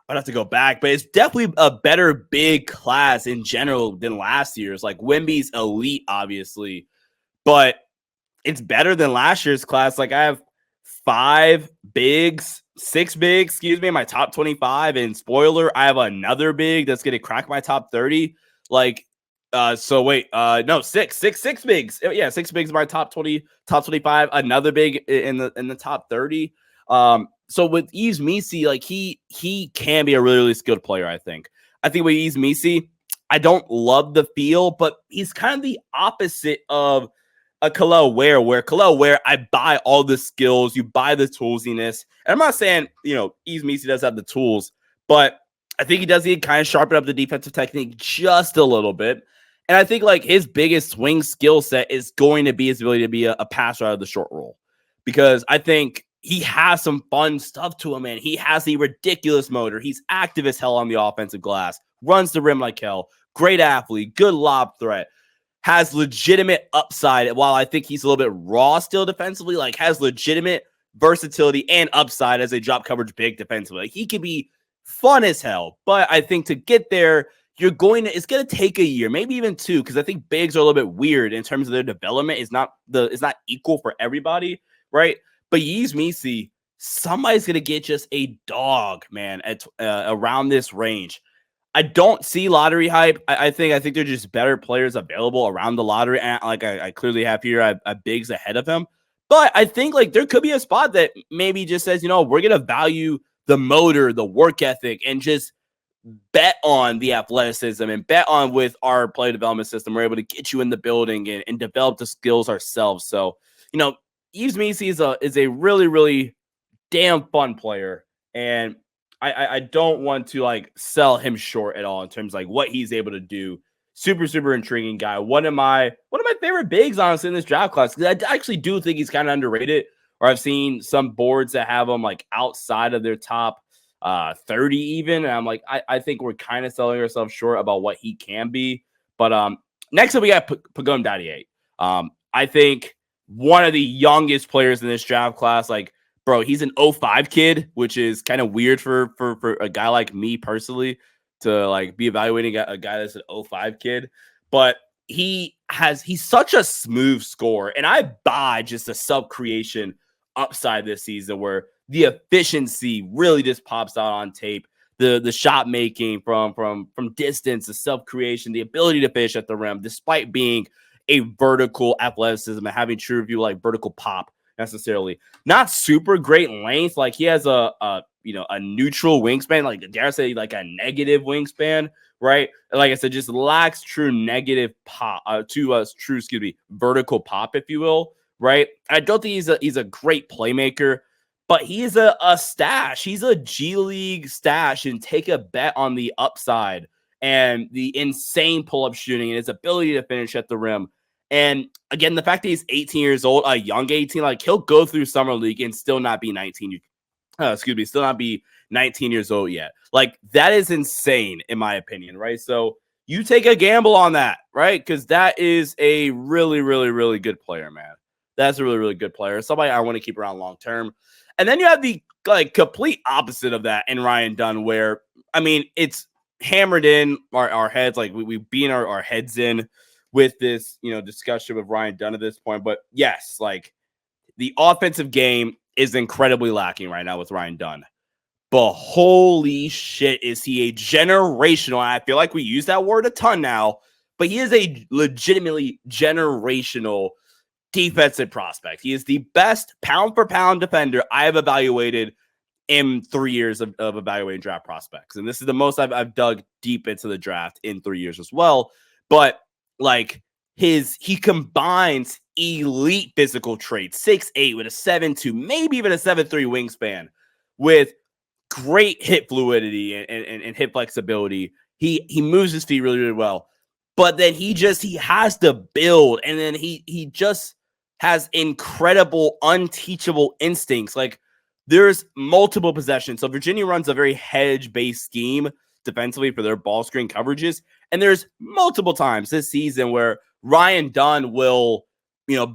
I'd have to go back, but it's definitely a better big class in general than last year's. Like Wemby's elite, obviously, but it's better than last year's class. Like I have 5 bigs 6 bigs, excuse me, in my top 25. And spoiler, I have another big that's going to crack my top 30. Like, so wait, no, six bigs. Yeah, 6 bigs in my top 20, top 25. Another big in the top 30. So with Yves Missi, like he can be a really, really skilled player. I think with Yves Missi, I don't love the feel, but he's kind of the opposite of a Kel'el where Kel'el Ware, I buy all the skills, you buy the toolsiness. And I'm not saying, Yves Missi does have the tools, but I think he does need to kind of sharpen up the defensive technique just a little bit. And I think like his biggest swing skill set is going to be his ability to be a passer out of the short roll, because I think he has some fun stuff to him, man. He has the ridiculous motor. He's active as hell on the offensive glass, runs the rim like hell, great athlete, good lob threat, has legitimate upside. While I think he's a little bit raw still defensively, like has legitimate versatility and upside as a drop coverage big defensively. Like, he can be fun as hell, but I think to get there, it's going to take a year, maybe even 2, because I think bigs are a little bit weird in terms of their development. It's not equal for everybody, right? But Yves Missi, somebody's going to get just a dog, man, at around this range. I don't see lottery hype. I think they're just better players available around the lottery. And like I clearly have here, I have bigs ahead of him. But I think like there could be a spot that maybe just says, we're going to value the motor, the work ethic, and just bet on the athleticism and bet on with our play development system. We're able to get you in the building and develop the skills ourselves. So, Yves Missi is a really, really damn fun player. And I don't want to like sell him short at all in terms of like what he's able to do. Super, super intriguing guy. One of my favorite bigs, honestly, in this draft class, because I actually do think he's kind of underrated. Or I've seen some boards that have him like outside of their top 30 even. And I'm like, I think we're kind of selling ourselves short about what he can be. But next up, we got Pagone Daddy. I think one of the youngest players in this draft class. Like, bro, he's an 05 kid, which is kind of weird for a guy like me personally to like be evaluating a guy that's an 05 kid. But he's such a smooth scorer, and I buy just a sub creation upside this season where the efficiency really just pops out on tape. The shot making from distance, the sub creation, the ability to finish at the rim, despite being a vertical athleticism and having true view like vertical pop necessarily. Not super great length. Like he has a neutral wingspan, like dare I say like a negative wingspan, right? Like I said, just lacks true negative pop vertical pop, if you will, right? I don't think he's a great playmaker, but he is a stash. He's a G League stash, and take a bet on the upside and the insane pull-up shooting and his ability to finish at the rim. And again, the fact that he's 18 years old, a young 18, like he'll go through summer league and still not be 19. Still not be 19 years old yet. Like that is insane in my opinion, right? So you take a gamble on that, right? Because that is a really, really, really good player, man. That's a really, really good player. Somebody I want to keep around long term. And then you have the like complete opposite of that in Ryan Dunn, where I mean it's hammered in our heads, like we beat our heads in with this, discussion with Ryan Dunn at this point. But yes, like the offensive game is incredibly lacking right now with Ryan Dunn. But holy shit, is he a generational? And I feel like we use that word a ton now, but he is a legitimately generational defensive prospect. He is the best pound for pound defender I have evaluated in 3 years of evaluating draft prospects. And this is the most I've dug deep into the draft in 3 years as well. But like he combines elite physical traits, 6'8" with a 7'2", maybe even a 7'3" wingspan, with great hip fluidity and hip flexibility. He moves his feet really, really well. But then he has to build, and then he just has incredible unteachable instincts. Like there's multiple possessions. So Virginia runs a very hedge-based scheme defensively for their ball screen coverages. And there's multiple times this season where Ryan Dunn will,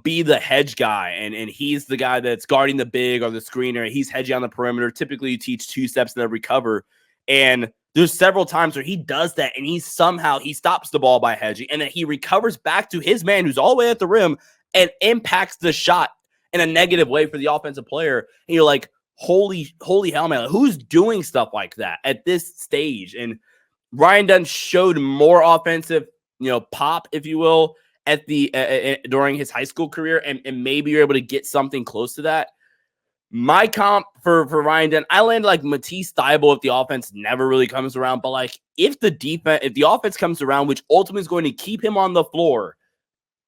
be the hedge guy, and he's the guy that's guarding the big or the screener. He's hedging on the perimeter. Typically, you teach 2 steps in every cover. And there's several times where he does that, and he stops the ball by hedging, and then he recovers back to his man who's all the way at the rim and impacts the shot in a negative way for the offensive player. And you're like, holy hell, man, who's doing stuff like that at this stage? And Ryan Dunn showed more offensive, pop, if you will, at the during his high school career, and maybe you're able to get something close to that. My comp for Ryan Dunn, I landed like Matisse Thybulle if the offense never really comes around. But like if the offense comes around, which ultimately is going to keep him on the floor,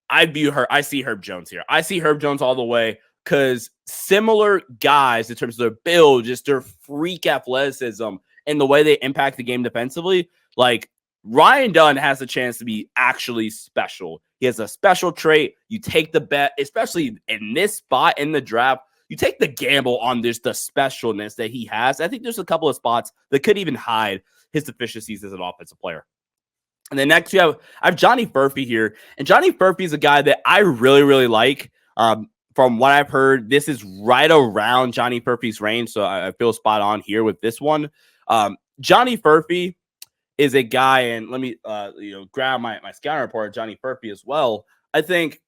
I see Herb Jones here. I see Herb Jones all the way because similar guys in terms of their build, just their freak athleticism and the way they impact the game defensively, like Ryan Dunn has a chance to be actually special. He has a special trait. You take the bet, especially in this spot in the draft. You take the gamble on the specialness that he has. I think there's a couple of spots that could even hide his deficiencies as an offensive player. And then next, I have Johnny Furphy here. And Johnny Furphy is a guy that I really, really like. From what I've heard, this is right around Johnny Furphy's range. So I feel spot on here with this one. Johnny Furphy is a guy, and let me grab my scouting report of Johnny Furphy as well. I think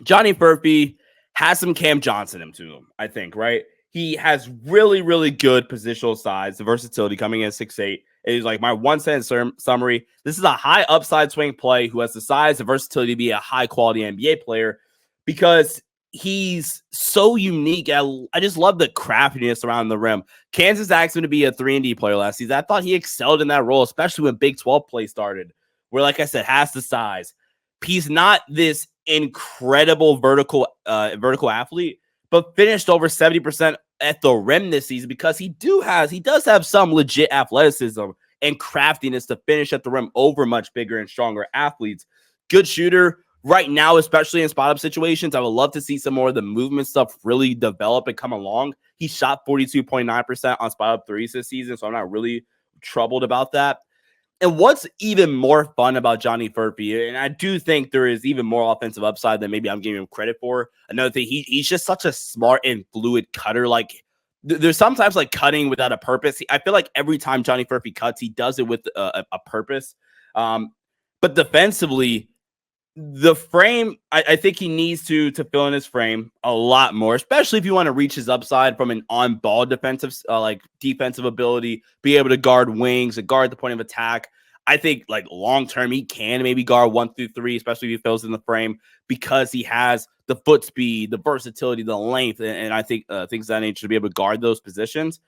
Johnny Furphy has some Cam Johnson in him, I think, right? He has really, really good positional size, the versatility coming in 6'8". It is like my 1 sentence summary. This is a high upside swing play who has the size and versatility to be a high quality NBA player because he's so unique. I just love the craftiness around the rim. Kansas asked him to be a 3-and-D player last season. I thought he excelled in that role, especially when Big 12 play started, where, like I said, has the size. He's not this incredible vertical athlete, but finished over 70% at the rim this season because he does have some legit athleticism and craftiness to finish at the rim over much bigger and stronger athletes. Good shooter right now, especially in spot up situations. I would love to see some more of the movement stuff really develop and come along. He shot 42.9% on spot up threes this season, so I'm not really troubled about that. And what's even more fun about Johnny Furphy, and I do think there is even more offensive upside than maybe I'm giving him credit for. Another thing, he's just such a smart and fluid cutter. Like there's sometimes like cutting without a purpose. I feel like every time Johnny Furphy cuts, he does it with a purpose. But defensively, the frame, I think he needs to fill in his frame a lot more, especially if you want to reach his upside from an on-ball defensive ability, be able to guard wings and guard the point of attack. I think like long-term, he can maybe guard 1 through 3, especially if he fills in the frame because he has the foot speed, the versatility, the length, and I think things of that nature to be able to guard those positions.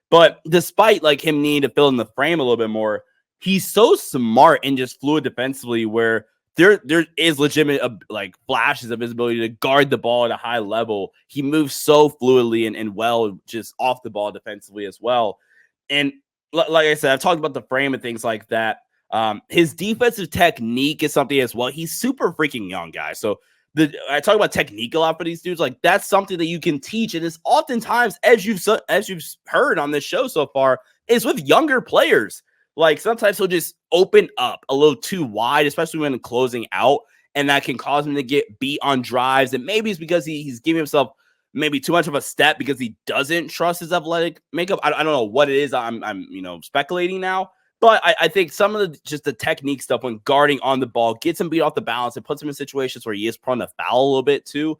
But despite like him needing to fill in the frame a little bit more, he's so smart and just fluid defensively where there is legitimate like flashes of his ability to guard the ball at a high level. He moves so fluidly and well just off the ball defensively as well. And like I said, I've talked about the frame and things like that. His defensive technique is something as well. He's super freaking young, guys. So I talk about technique a lot for these dudes. Like that's something that you can teach. And it's oftentimes, as you've heard on this show so far, is with younger players. Like sometimes he'll just open up a little too wide, especially when closing out, and that can cause him to get beat on drives. And maybe it's because he's giving himself maybe too much of a step because he doesn't trust his athletic makeup. I don't know what it is. I'm speculating now, but I think some of the technique stuff when guarding on the ball gets him beat off the balance and puts him in situations where he is prone to foul a little bit too.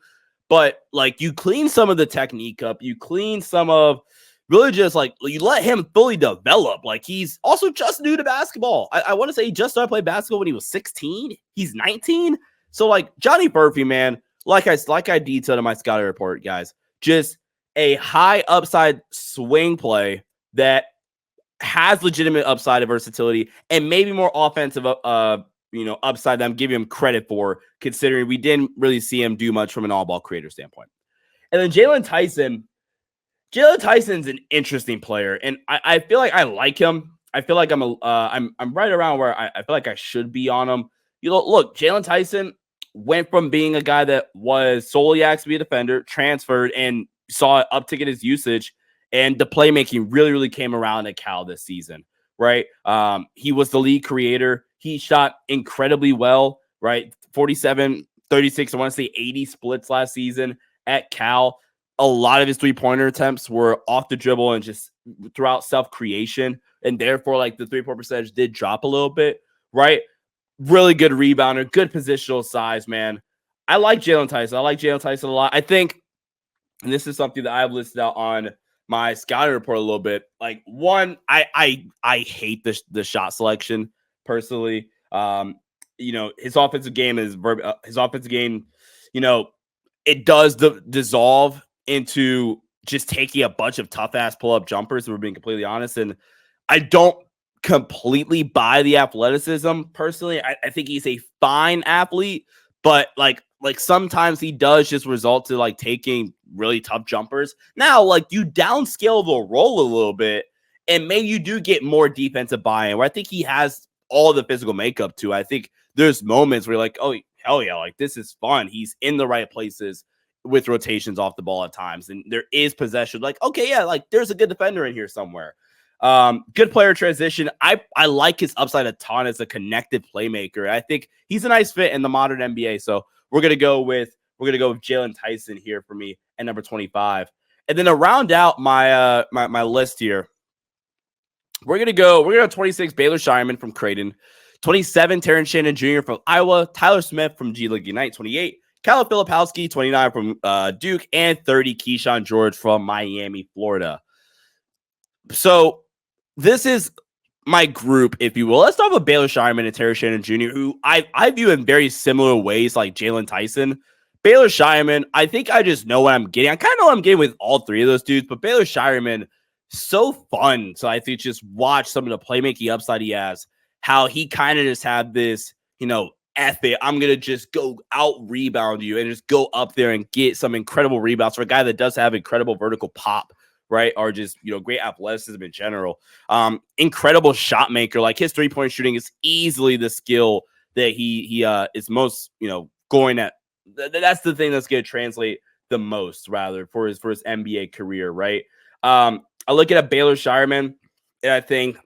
But like you clean some of the technique up, you clean some of really just like you let him fully develop. Like he's also just new to basketball. I want to say he just started playing basketball when he was 16. He's 19. So like Johnny Furphy, man, like I detailed in my scouting report, guys, just a high upside swing play that has legitimate upside and versatility and maybe more offensive upside that I'm giving him credit for, considering we didn't really see him do much from an all-ball creator standpoint. And then Jalen Tyson's an interesting player, and I feel like I like him. I feel like I'm right around where I feel like I should be on him. Look, Jalen Tyson went from being a guy that was solely asked to be a defender, transferred, and saw an uptick in his usage, and the playmaking really, really came around at Cal this season, right? He was the lead creator. He shot incredibly well, right? 47, 36, I want to say 80 splits last season at Cal. A lot of his three-pointer attempts were off the dribble and just throughout self-creation, and therefore, like, the three-point percentage did drop a little bit, right? Really good rebounder, good positional size, man. I like Jalen Tyson. I like Jalen Tyson a lot. I think and this is something that I've listed out on my scouting report a little bit. Like, one, I hate the shot selection personally. His offensive game you know, it does dissolve into just taking a bunch of tough ass pull up jumpers. If we're being completely honest, and I don't completely buy the athleticism personally. I think he's a fine athlete, but like sometimes he does just result to like taking really tough jumpers. Now, like, you downscale the role a little bit, and maybe you do get more defensive buy-in, where I think he has all the physical makeup to. I think there's moments where you're like, oh hell yeah, like this is fun. He's in the right places with rotations off the ball at times, and there is possession. Like, okay, yeah, like there's a good defender in here somewhere. Good player transition. I like his upside a ton as a connected playmaker. I think he's a nice fit in the modern NBA. So we're gonna go with Jalen Tyson here for me at number 25. And then to round out my my list here, we're gonna go 26 Baylor Shireman from Creighton, 27 Terrence Shannon Jr. from Iowa, Tyler Smith from G League Ignite, 28 Kyle Filipowski, 29 from Duke, and 30 Keyshawn George from Miami, Florida. So this is my group, if you will. Let's talk about Baylor Shireman and Terrence Shannon Jr., who I view in very similar ways like Jalen Tyson. Baylor Shireman, I think I just know what I'm getting. I kind of know what I'm getting with all three of those dudes, but Baylor Shireman, so fun. So I think just watch some of the playmaking upside he has, how he kind of just had this, F it, I'm going to just go out rebound you and just go up there and get some incredible rebounds for a guy that does have incredible vertical pop, right? Or just, great athleticism in general. Incredible shot maker. Like, his 3-point shooting is easily the skill that he is most, going at. That's the thing that's going to translate the most, rather, for his NBA career, right? I look at a Baylor Shireman, and I think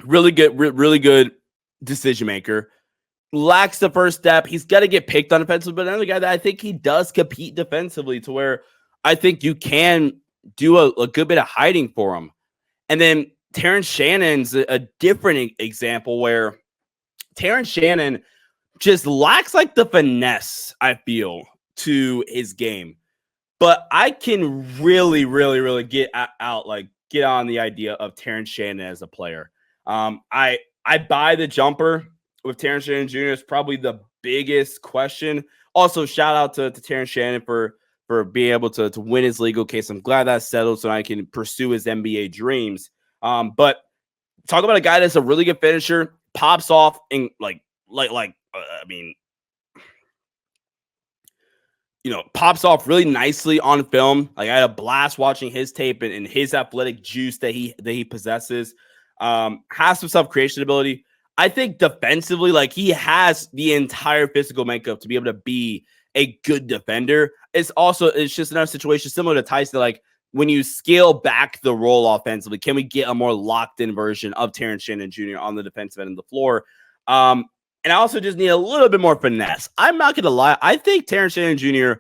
really good decision maker. Lacks the first step. He's got to get picked on defensively, but another guy that I think he does compete defensively to where I think you can do a good bit of hiding for him. And then Terrence Shannon's a different example, where Terrence Shannon just lacks like the finesse, I feel, to his game. But I can really get on the idea of Terrence Shannon as a player. I buy the jumper with Terrence Shannon Jr. is probably the biggest question. Also, shout out to Terrence Shannon for being able to win his legal case. I'm glad that's settled so I can pursue his NBA dreams. But talk about a guy that's a really good finisher, pops off and pops off really nicely on film. Like, I had a blast watching his tape and his athletic juice that he possesses. Has some self-creation ability. I think defensively, like, he has the entire physical makeup to be able to be a good defender. It's just another situation similar to Tyson. Like, when you scale back the role offensively, can we get a more locked in version of Terrence Shannon Jr. on the defensive end of the floor? And I also just need a little bit more finesse. I'm not going to lie. I think Terrence Shannon Jr.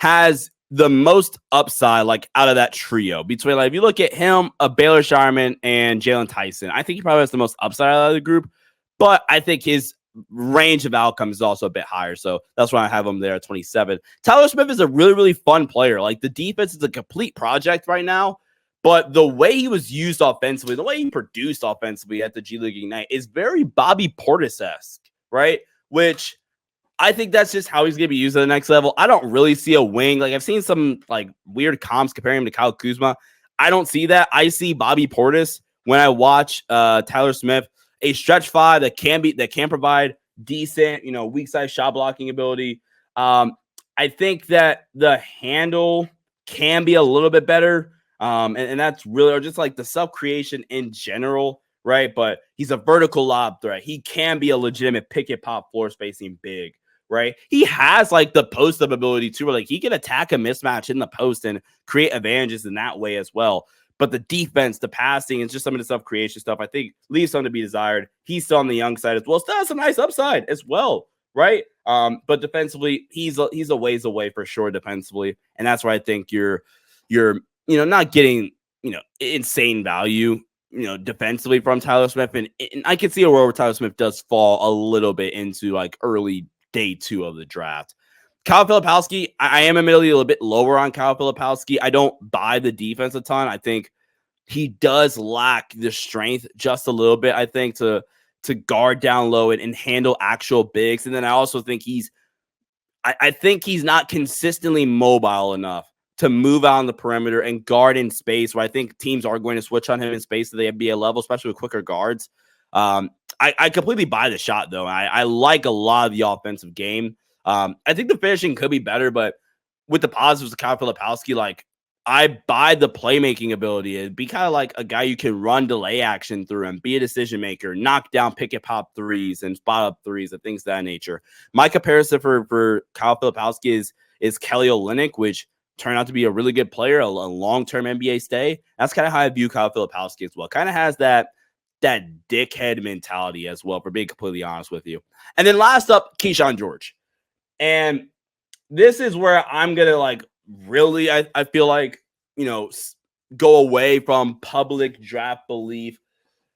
has the most upside, like, out of that trio between, like, if you look at him, a Baylor Shireman, and Jalen Tyson, I think he probably has the most upside out of the group, but I think his range of outcomes is also a bit higher. So that's why I have him there at 27. Tyler Smith is a really fun player. Like, the defense is a complete project right now, but the way he was used offensively, the way he produced offensively at the G League Ignite is very Bobby Portis-esque, right? Which I think that's just how he's going to be used at the next level. I don't really see a wing. Like, I've seen some like weird comps comparing him to Kyle Kuzma. I don't see that. I see Bobby Portis when I watch Tyler Smith, a stretch five that can provide decent, weak side shot blocking ability. I think that the handle can be a little bit better. And that's really, or just like the self creation in general, right? But he's a vertical lob threat. He can be a legitimate pick and pop floor spacing big, right? He has like the post up ability too, where like he can attack a mismatch in the post and create advantages in that way as well. But the defense, the passing, and just some of the self-creation stuff, I think leaves something to be desired. He's still on the young side as well. Still has some nice upside as well, right? But defensively, he's a ways away for sure defensively. And that's where I think you're not getting, insane value, defensively from Tyler Smith. And I can see a world where Tyler Smith does fall a little bit into like early day 2 of the draft. Kyle Filipowski, I am admittedly a little bit lower on Kyle Filipowski. I don't buy the defense a ton. I think he does lack the strength just a little bit, I think, to guard down low and handle actual bigs. And then I also think I think he's not consistently mobile enough to move out on the perimeter and guard in space, where I think teams are going to switch on him in space at the NBA level, especially with quicker guards. I completely buy the shot, though. I like a lot of the offensive game. I think the finishing could be better, but with the positives of Kyle Filipowski, like, I buy the playmaking ability. It'd be kind of like a guy you can run delay action through and be a decision maker, knock down pick and pop threes and spot up threes and things of that nature. My comparison for Kyle Filipowski is Kelly Olynyk, which turned out to be a really good player, a long-term NBA stay. That's kind of how I view Kyle Filipowski as well. Kind of has that dickhead mentality as well, for being completely honest with you. And then last up, Keyshawn George. And this is where I'm going to, like, really, I feel like, go away from public draft belief,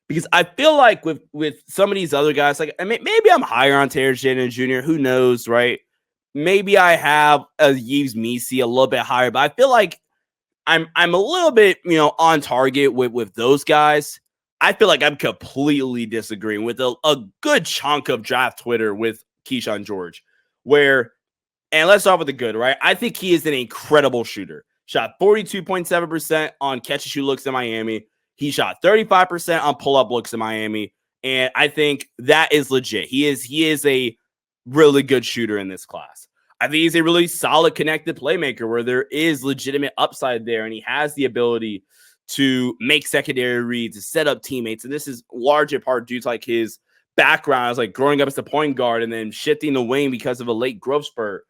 because I feel like with some of these other guys, like, I mean, maybe I'm higher on Terrence Shannon Jr. Who knows, right? Maybe I have a Yves Missi a little bit higher, but I feel like I'm a little bit, on target with those guys. I feel like I'm completely disagreeing with a good chunk of draft Twitter with Keyshawn George, where, and let's start with the good, right? I think he is an incredible shooter. Shot 42.7% on catch and shoot looks in Miami. He shot 35% on pull-up looks in Miami. And I think that is legit. He is a really good shooter in this class. I think he's a really solid connected playmaker where there is legitimate upside there, and he has the ability to make secondary reads, to set up teammates. And this is large in part due to, like, his background as, like, growing up as a point guard and then shifting the wing because of a late growth spurt.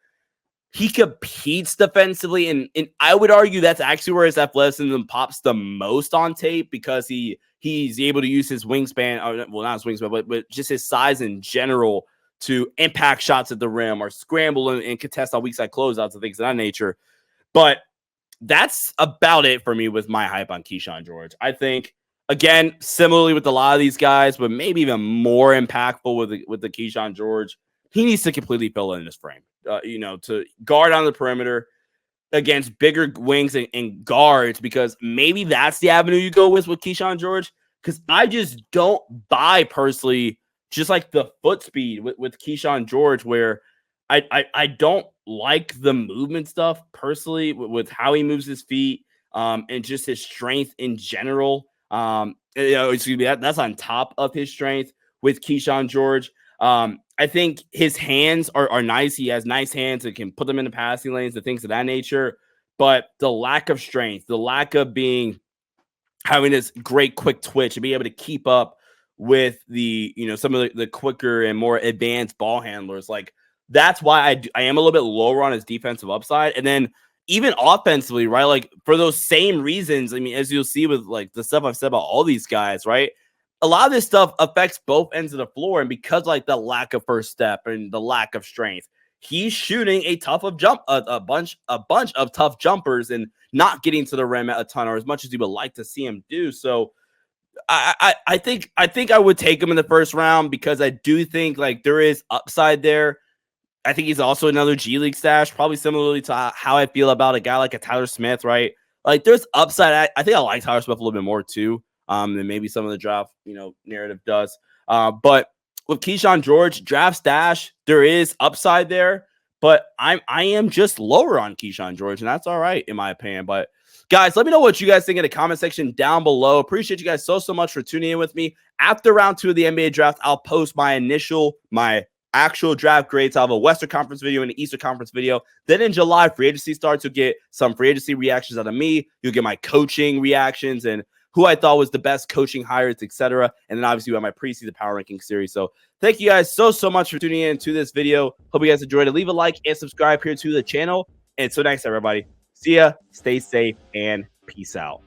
He competes defensively, and I would argue that's actually where his athleticism pops the most on tape, because he's able to use his wingspan, or, well, not his wingspan, but just his size in general to impact shots at the rim or scramble and contest on weak side closeouts and things of that nature. But that's about it for me with my hype on Keyshawn George. I think, again, similarly with a lot of these guys, but maybe even more impactful with the Keyshawn George, he needs to completely fill in his frame, to guard on the perimeter against bigger wings and guards, because maybe that's the avenue you go with Keyshawn George. Because I just don't buy personally, just like the foot speed with Keyshawn George, where I don't like the movement stuff personally with how he moves his feet, and just his strength in general. Excuse me, that's on top of his strength with Keyshawn George. I think his hands are nice. He has nice hands and can put them in the passing lanes and things of that nature. But the lack of strength, the lack of having this great quick twitch and being able to keep up with the, some of the quicker and more advanced ball handlers, like, that's why I am a little bit lower on his defensive upside. And then even offensively, right? Like, for those same reasons, I mean, as you'll see with, like, the stuff I've said about all these guys, right? A lot of this stuff affects both ends of the floor. And because, like, the lack of first step and the lack of strength, he's shooting a bunch of tough jumpers and not getting to the rim a ton, or as much as you would like to see him do. So I think I would take him in the first round, because I do think, like, there is upside there. I think he's also another G League stash, probably similarly to how I feel about a guy like a Tyler Smith, right? Like, there's upside. I think I like Tyler Smith a little bit more too, than maybe some of the draft, narrative does. But with Keyshawn George, draft stash, there is upside there, but I am just lower on Keyshawn George, and that's all right in my opinion. But guys, let me know what you guys think in the comment section down below. Appreciate you guys so much for tuning in with me. After round 2 of the NBA draft, I'll post my actual draft grades. I'll have a Western Conference video and an Eastern Conference video. Then in July, free agency starts. You'll get some free agency reactions out of me. You'll get my coaching reactions and who I thought was the best coaching hires, etc. And then obviously we have my preseason power ranking series. So thank you guys so much for tuning in to this video. Hope you guys enjoyed it. Leave a like and subscribe here to the channel. And so thanks, everybody. See ya. Stay safe and peace out.